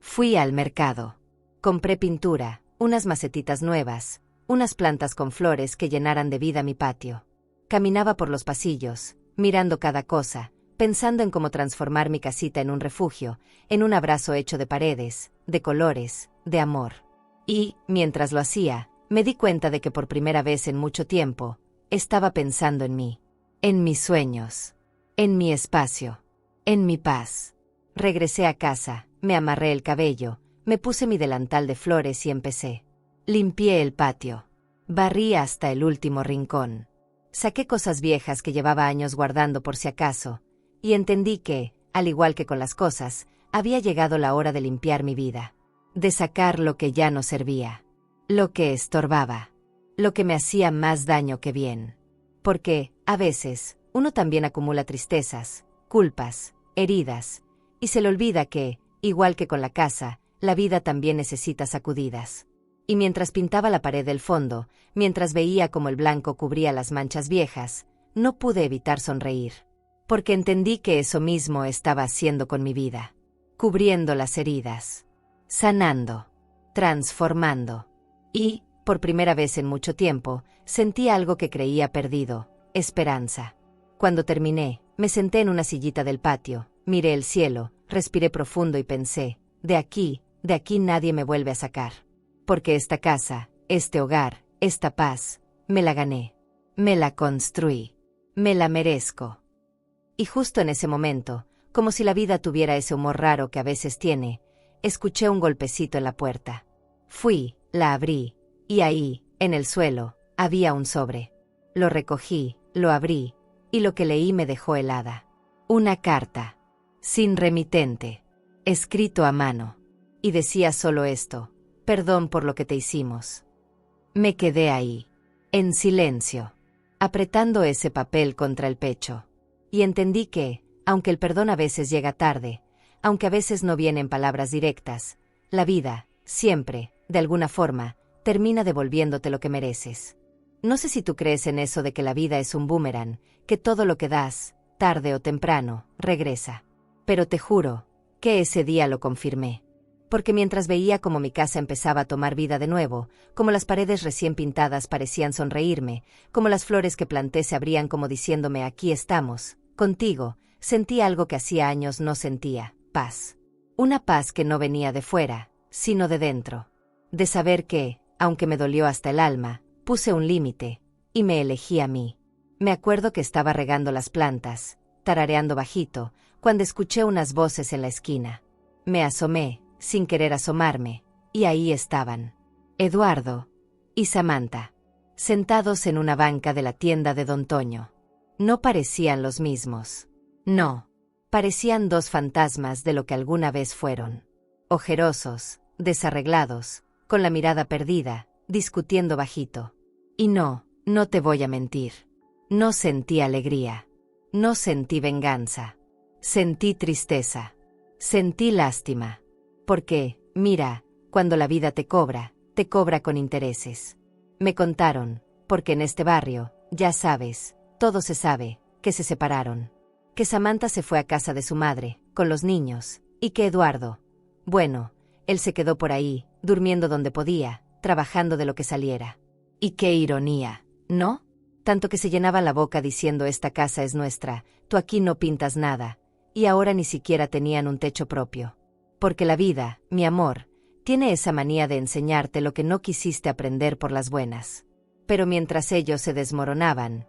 Fui al mercado. Compré pintura, unas macetitas nuevas, unas plantas con flores que llenaran de vida mi patio. Caminaba por los pasillos, mirando cada cosa, pensando en cómo transformar mi casita en un refugio, en un abrazo hecho de paredes, de colores, de amor. Y, mientras lo hacía, me di cuenta de que por primera vez en mucho tiempo, estaba pensando en mí, en mis sueños, en mi espacio, en mi paz. Regresé a casa, me amarré el cabello, me puse mi delantal de flores y empecé. Limpié el patio. Barrí hasta el último rincón. Saqué cosas viejas que llevaba años guardando por si acaso, y entendí que, al igual que con las cosas, había llegado la hora de limpiar mi vida. De sacar lo que ya no servía. Lo que estorbaba. Lo que me hacía más daño que bien. Porque, a veces, uno también acumula tristezas, culpas, heridas, y se le olvida que, igual que con la casa, la vida también necesita sacudidas. Y mientras pintaba la pared del fondo, mientras veía cómo el blanco cubría las manchas viejas, no pude evitar sonreír. Porque entendí que eso mismo estaba haciendo con mi vida. Cubriendo las heridas. Sanando. Transformando. Y, por primera vez en mucho tiempo, sentí algo que creía perdido, esperanza. Cuando terminé, me senté en una sillita del patio, miré el cielo, respiré profundo y pensé, de aquí nadie me vuelve a sacar. Porque esta casa, este hogar, esta paz, me la gané. Me la construí. Me la merezco. Y justo en ese momento, como si la vida tuviera ese humor raro que a veces tiene, escuché un golpecito en la puerta. Fui, la abrí, y ahí, en el suelo, había un sobre. Lo recogí, lo abrí, y lo que leí me dejó helada. Una carta. Sin remitente. Escrito a mano. Y decía solo esto: perdón por lo que te hicimos. Me quedé ahí, en silencio, apretando ese papel contra el pecho. Y entendí que, aunque el perdón a veces llega tarde, aunque a veces no viene en palabras directas, la vida, siempre, de alguna forma, termina devolviéndote lo que mereces. No sé si tú crees en eso de que la vida es un boomerang, que todo lo que das, tarde o temprano, regresa. Pero te juro que ese día lo confirmé. Porque mientras veía cómo mi casa empezaba a tomar vida de nuevo, como las paredes recién pintadas parecían sonreírme, como las flores que planté se abrían como diciéndome aquí estamos, contigo, sentí algo que hacía años no sentía, paz. Una paz que no venía de fuera, sino de dentro. De saber que, aunque me dolió hasta el alma, puse un límite, y me elegí a mí. Me acuerdo que estaba regando las plantas, tarareando bajito, cuando escuché unas voces en la esquina. Me asomé, sin querer asomarme, y ahí estaban. Eduardo y Samantha, sentados en una banca de la tienda de Don Toño. No parecían los mismos. No, parecían dos fantasmas de lo que alguna vez fueron. Ojerosos, desarreglados, con la mirada perdida, discutiendo bajito. Y no te voy a mentir. No sentí alegría. No sentí venganza. Sentí tristeza. Sentí lástima. Porque, mira, cuando la vida te cobra con intereses. Me contaron, porque en este barrio, ya sabes, todo se sabe, que se separaron. Que Samantha se fue a casa de su madre, con los niños, y que Eduardo, bueno, él se quedó por ahí, durmiendo donde podía, trabajando de lo que saliera. Y qué ironía, ¿no? Tanto que se llenaba la boca diciendo esta casa es nuestra, tú aquí no pintas nada, y ahora ni siquiera tenían un techo propio. Porque la vida, mi amor, tiene esa manía de enseñarte lo que no quisiste aprender por las buenas. Pero mientras ellos se desmoronaban,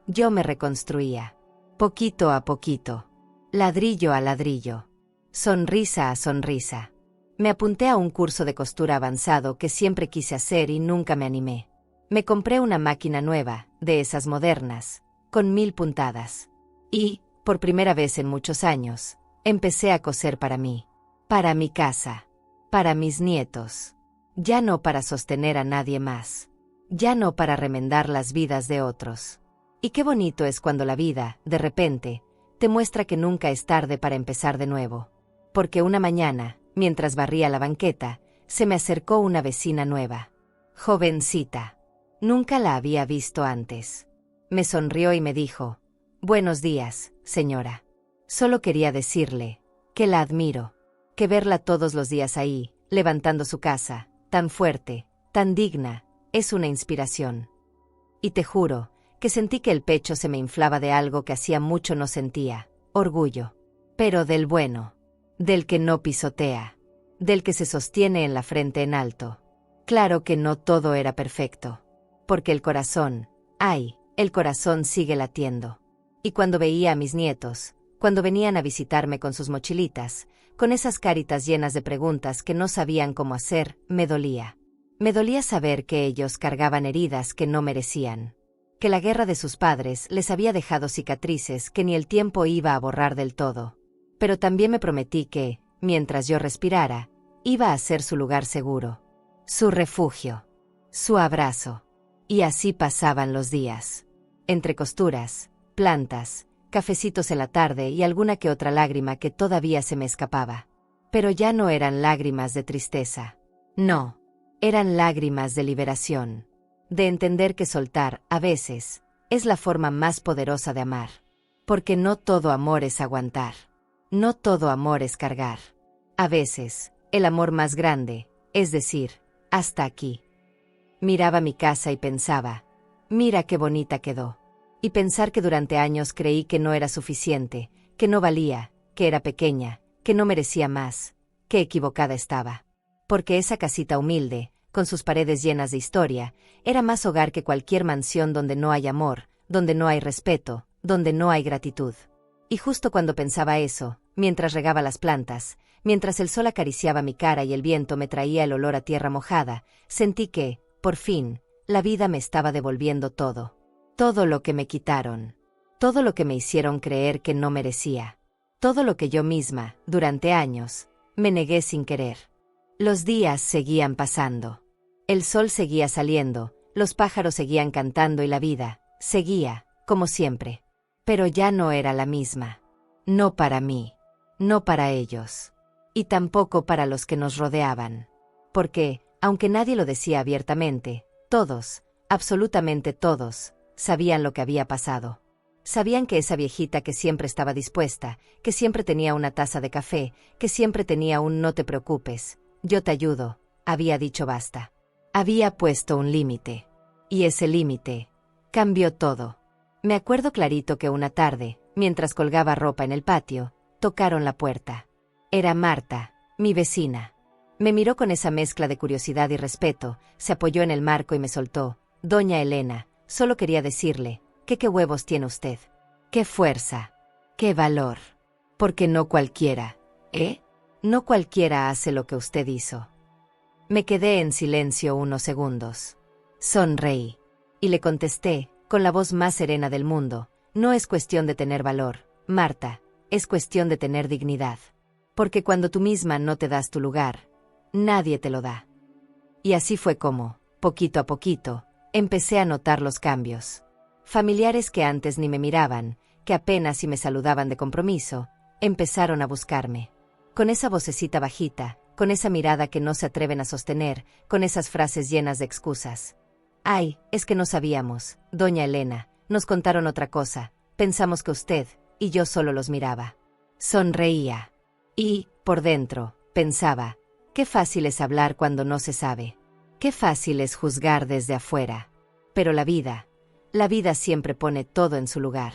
yo me reconstruía. Poquito a poquito. Ladrillo a ladrillo. Sonrisa a sonrisa. Me apunté a un curso de costura avanzado que siempre quise hacer y nunca me animé. Me compré una máquina nueva, de esas modernas, con 1000 puntadas. Y, por primera vez en muchos años, empecé a coser para mí. Para mi casa. Para mis nietos. Ya no para sostener a nadie más. Ya no para remendar las vidas de otros. Y qué bonito es cuando la vida, de repente, te muestra que nunca es tarde para empezar de nuevo. Porque una mañana, mientras barría la banqueta, se me acercó una vecina nueva. Jovencita. Nunca la había visto antes. Me sonrió y me dijo, Buenos días, señora. Solo quería decirle que la admiro, que verla todos los días ahí, levantando su casa, tan fuerte, tan digna, es una inspiración. Y te juro que sentí que el pecho se me inflaba de algo que hacía mucho no sentía, orgullo. Pero del bueno, del que no pisotea, del que se sostiene en la frente en alto. Claro que no todo era perfecto, porque el corazón, el corazón sigue latiendo. Y cuando veía a mis nietos, cuando venían a visitarme con sus mochilitas, con esas caritas llenas de preguntas que no sabían cómo hacer, me dolía. Me dolía saber que ellos cargaban heridas que no merecían, que la guerra de sus padres les había dejado cicatrices que ni el tiempo iba a borrar del todo. Pero también me prometí que, mientras yo respirara, iba a ser su lugar seguro, su refugio, su abrazo. Y así pasaban los días. Entre costuras, plantas, cafecitos en la tarde y alguna que otra lágrima que todavía se me escapaba. Pero ya no eran lágrimas de tristeza. No, eran lágrimas de liberación. De entender que soltar, a veces, es la forma más poderosa de amar. Porque no todo amor es aguantar. No todo amor es cargar. A veces, el amor más grande, es decir, hasta aquí. Miraba mi casa y pensaba, mira qué bonita quedó. Y pensar que durante años creí que no era suficiente, que no valía, que era pequeña, que no merecía más, qué equivocada estaba. Porque esa casita humilde, con sus paredes llenas de historia, era más hogar que cualquier mansión donde no hay amor, donde no hay respeto, donde no hay gratitud. Y justo cuando pensaba eso, mientras regaba las plantas, mientras el sol acariciaba mi cara y el viento me traía el olor a tierra mojada, sentí que, por fin, la vida me estaba devolviendo todo. Todo lo que me quitaron. Todo lo que me hicieron creer que no merecía. Todo lo que yo misma, durante años, me negué sin querer. Los días seguían pasando. El sol seguía saliendo, los pájaros seguían cantando y la vida seguía, como siempre. Pero ya no era la misma. No para mí. No para ellos. Y tampoco para los que nos rodeaban. Porque, aunque nadie lo decía abiertamente, todos, absolutamente todos, sabían lo que había pasado. Sabían que esa viejita que siempre estaba dispuesta, que siempre tenía una taza de café, que siempre tenía un no te preocupes, yo te ayudo, había dicho basta. Había puesto un límite. Y ese límite cambió todo. Me acuerdo clarito que una tarde, mientras colgaba ropa en el patio, tocaron la puerta. Era Marta, mi vecina. Me miró con esa mezcla de curiosidad y respeto, se apoyó en el marco y me soltó. Doña Elena, solo quería decirle, que qué huevos tiene usted. Qué fuerza. Qué valor. Porque no cualquiera, ¿eh? No cualquiera hace lo que usted hizo. Me quedé en silencio unos segundos. Sonreí. Y le contesté, con la voz más serena del mundo, no es cuestión de tener valor, Marta, es cuestión de tener dignidad. Porque cuando tú misma no te das tu lugar, nadie te lo da. Y así fue como, poquito a poquito, empecé a notar los cambios. Familiares que antes ni me miraban, que apenas si me saludaban de compromiso, empezaron a buscarme. Con esa vocecita bajita, con esa mirada que no se atreven a sostener, con esas frases llenas de excusas. Ay, es que no sabíamos, doña Elena, nos contaron otra cosa, pensamos que usted, y yo solo los miraba. Sonreía. Y, por dentro, pensaba, qué fácil es hablar cuando no se sabe. Qué fácil es juzgar desde afuera. Pero la vida siempre pone todo en su lugar.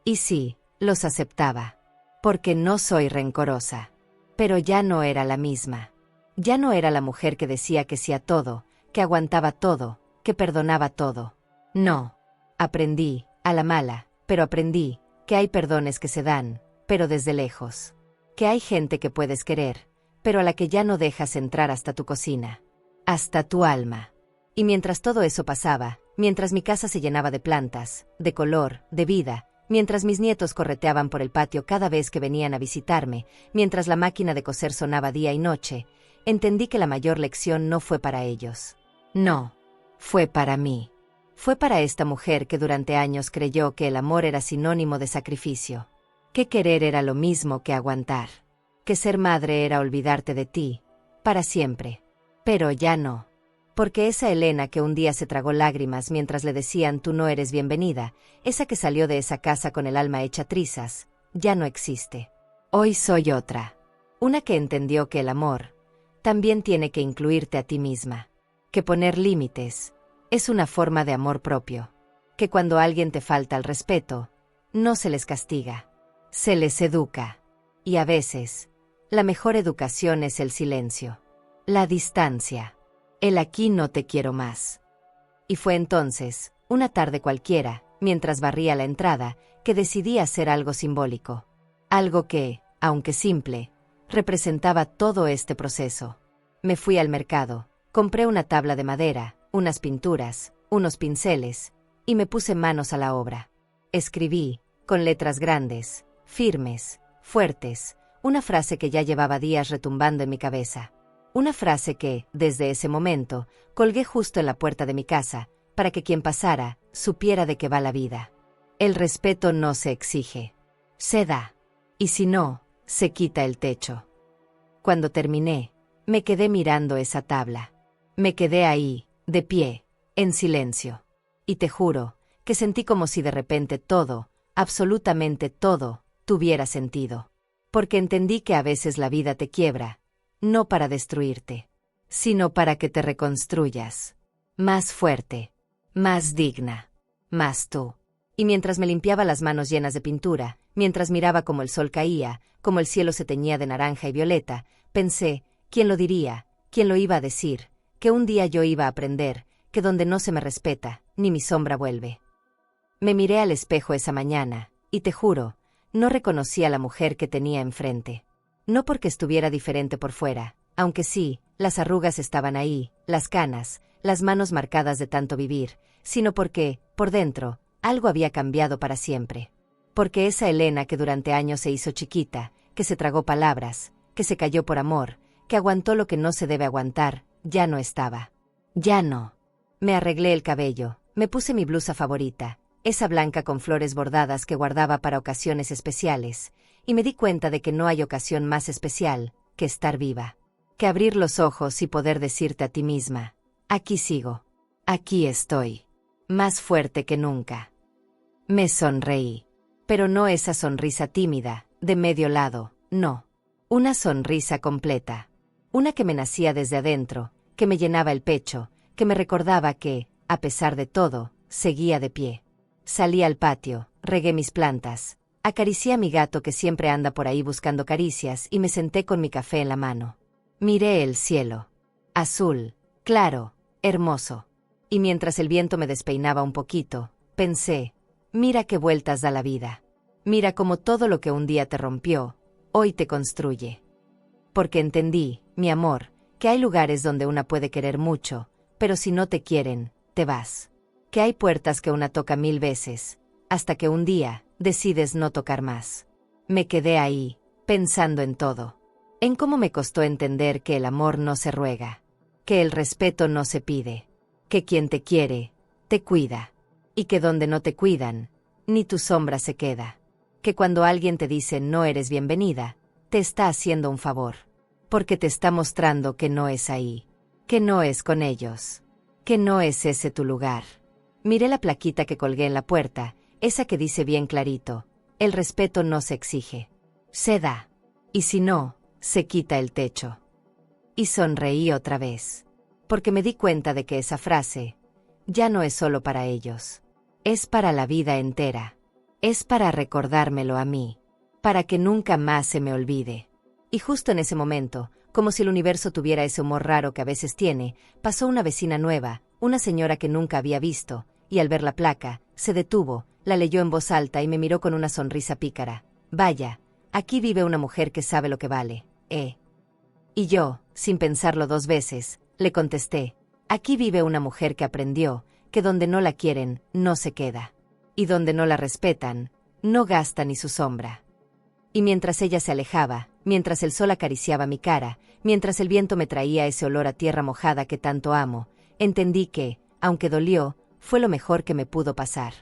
Y sí, los aceptaba. Porque no soy rencorosa. Pero ya no era la misma. Ya no era la mujer que decía que sí a todo, que aguantaba todo, que perdonaba todo. No. Aprendí, a la mala, pero aprendí, que hay perdones que se dan, pero desde lejos. Que hay gente que puedes querer, pero a la que ya no dejas entrar hasta tu cocina. Hasta tu alma. Y mientras todo eso pasaba, mientras mi casa se llenaba de plantas, de color, de vida, mientras mis nietos correteaban por el patio cada vez que venían a visitarme, mientras la máquina de coser sonaba día y noche, entendí que la mayor lección no fue para ellos. No. Fue para mí. Fue para esta mujer que durante años creyó que el amor era sinónimo de sacrificio. Que querer era lo mismo que aguantar. Que ser madre era olvidarte de ti, para siempre. Pero ya no. Porque esa Elena que un día se tragó lágrimas mientras le decían tú no eres bienvenida, esa que salió de esa casa con el alma hecha trizas, ya no existe. Hoy soy otra. Una que entendió que el amor también tiene que incluirte a ti misma. Que poner límites es una forma de amor propio. Que cuando alguien te falta al respeto, no se les castiga, se les educa. Y a veces, la mejor educación es el silencio, la distancia, el aquí no te quiero más. Y fue entonces, una tarde cualquiera, mientras barría la entrada, que decidí hacer algo simbólico. Algo que, aunque simple, representaba todo este proceso. Me fui al mercado, compré una tabla de madera, unas pinturas, unos pinceles, y me puse manos a la obra. Escribí, con letras grandes, firmes, fuertes, una frase que ya llevaba días retumbando en mi cabeza. Una frase que, desde ese momento, colgué justo en la puerta de mi casa, para que quien pasara, supiera de qué va la vida. El respeto no se exige, se da. Y si no, se quita el techo. Cuando terminé, me quedé mirando esa tabla. Me quedé ahí, de pie, en silencio. Y te juro, que sentí como si de repente todo, absolutamente todo, tuviera sentido. Porque entendí que a veces la vida te quiebra, no para destruirte, sino para que te reconstruyas. Más fuerte, más digna, más tú. Y mientras me limpiaba las manos llenas de pintura, mientras miraba cómo el sol caía, cómo el cielo se teñía de naranja y violeta, pensé, ¿quién lo diría? ¿Quién lo iba a decir? Que un día yo iba a aprender, que donde no se me respeta, ni mi sombra vuelve. Me miré al espejo esa mañana, y te juro, no reconocí a la mujer que tenía enfrente. No porque estuviera diferente por fuera, aunque sí, las arrugas estaban ahí, las canas, las manos marcadas de tanto vivir, sino porque, por dentro, algo había cambiado para siempre. Porque esa Elena que durante años se hizo chiquita, que se tragó palabras, que se cayó por amor, que aguantó lo que no se debe aguantar, ya no estaba. Ya no. Me arreglé el cabello, me puse mi blusa favorita, esa blanca con flores bordadas que guardaba para ocasiones especiales, y me di cuenta de que no hay ocasión más especial que estar viva. Que abrir los ojos y poder decirte a ti misma, aquí sigo, aquí estoy, más fuerte que nunca. Me sonreí, pero no esa sonrisa tímida, de medio lado, no. Una sonrisa completa, una que me nacía desde adentro, que me llenaba el pecho, que me recordaba que, a pesar de todo, seguía de pie. Salí al patio, regué mis plantas, acaricié a mi gato que siempre anda por ahí buscando caricias y me senté con mi café en la mano. Miré el cielo. Azul, claro, hermoso. Y mientras el viento me despeinaba un poquito, pensé, mira qué vueltas da la vida. Mira cómo todo lo que un día te rompió, hoy te construye. Porque entendí, mi amor, que hay lugares donde una puede querer mucho, pero si no te quieren, te vas. Que hay puertas que una toca 1000 veces, hasta que un día, decides no tocar más. Me quedé ahí, pensando en todo. En cómo me costó entender que el amor no se ruega, que el respeto no se pide, que quien te quiere, te cuida, y que donde no te cuidan, ni tu sombra se queda. Que cuando alguien te dice no eres bienvenida, te está haciendo un favor, porque te está mostrando que no es ahí, que no es con ellos, que no es ese tu lugar. Miré la plaquita que colgué en la puerta, esa que dice bien clarito, el respeto no se exige, se da, y si no, se quita el techo. Y sonreí otra vez, porque me di cuenta de que esa frase, ya no es solo para ellos, es para la vida entera, es para recordármelo a mí, para que nunca más se me olvide. Y justo en ese momento, como si el universo tuviera ese humor raro que a veces tiene, pasó una vecina nueva, una señora que nunca había visto, y al ver la placa, se detuvo, la leyó en voz alta y me miró con una sonrisa pícara. Vaya, aquí vive una mujer que sabe lo que vale, ¿eh? Y yo, sin pensarlo 2 veces, le contesté, aquí vive una mujer que aprendió, que donde no la quieren, no se queda. Y donde no la respetan, no gasta ni su sombra. Y mientras ella se alejaba, mientras el sol acariciaba mi cara, mientras el viento me traía ese olor a tierra mojada que tanto amo, entendí que, aunque dolió, fue lo mejor que me pudo pasar.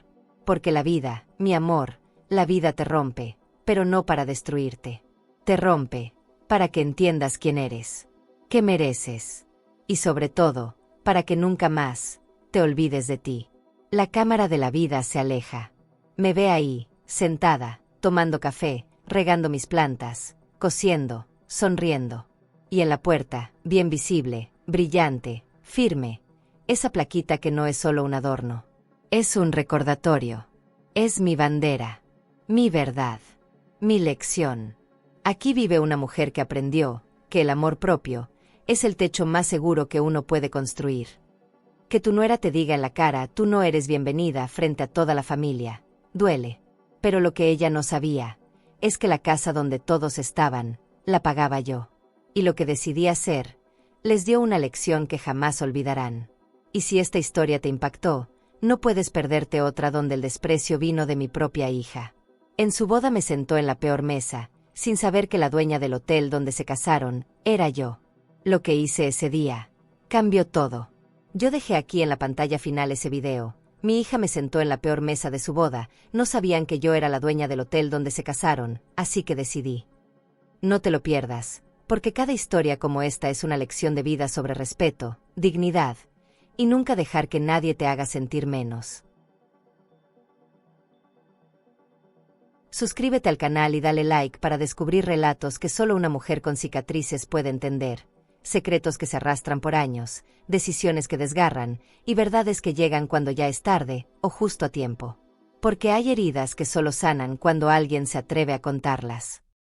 Porque la vida, mi amor, la vida te rompe, pero no para destruirte. Te rompe, para que entiendas quién eres, qué mereces. Y sobre todo, para que nunca más te olvides de ti. La cámara de la vida se aleja. Me ve ahí, sentada, tomando café, regando mis plantas, cosiendo, sonriendo. Y en la puerta, bien visible, brillante, firme, esa plaquita que no es solo un adorno. Es un recordatorio. Es mi bandera. Mi verdad. Mi lección. Aquí vive una mujer que aprendió que el amor propio es el techo más seguro que uno puede construir. Que tu nuera te diga en la cara, tú no eres bienvenida frente a toda la familia. Duele. Pero lo que ella no sabía es que la casa donde todos estaban, la pagaba yo. Y lo que decidí hacer, les dio una lección que jamás olvidarán. Y si esta historia te impactó, no puedes perderte otra donde el desprecio vino de mi propia hija. En su boda me sentó en la peor mesa, sin saber que la dueña del hotel donde se casaron era yo. Lo que hice ese día cambió todo. Yo dejé aquí en la pantalla final ese video. Mi hija me sentó en la peor mesa de su boda, no sabían que yo era la dueña del hotel donde se casaron, así que decidí. No te lo pierdas, porque cada historia como esta es una lección de vida sobre respeto, dignidad, y nunca dejar que nadie te haga sentir menos. Suscríbete al canal y dale like para descubrir relatos que solo una mujer con cicatrices puede entender, secretos que se arrastran por años, decisiones que desgarran, y verdades que llegan cuando ya es tarde, o justo a tiempo. Porque hay heridas que solo sanan cuando alguien se atreve a contarlas.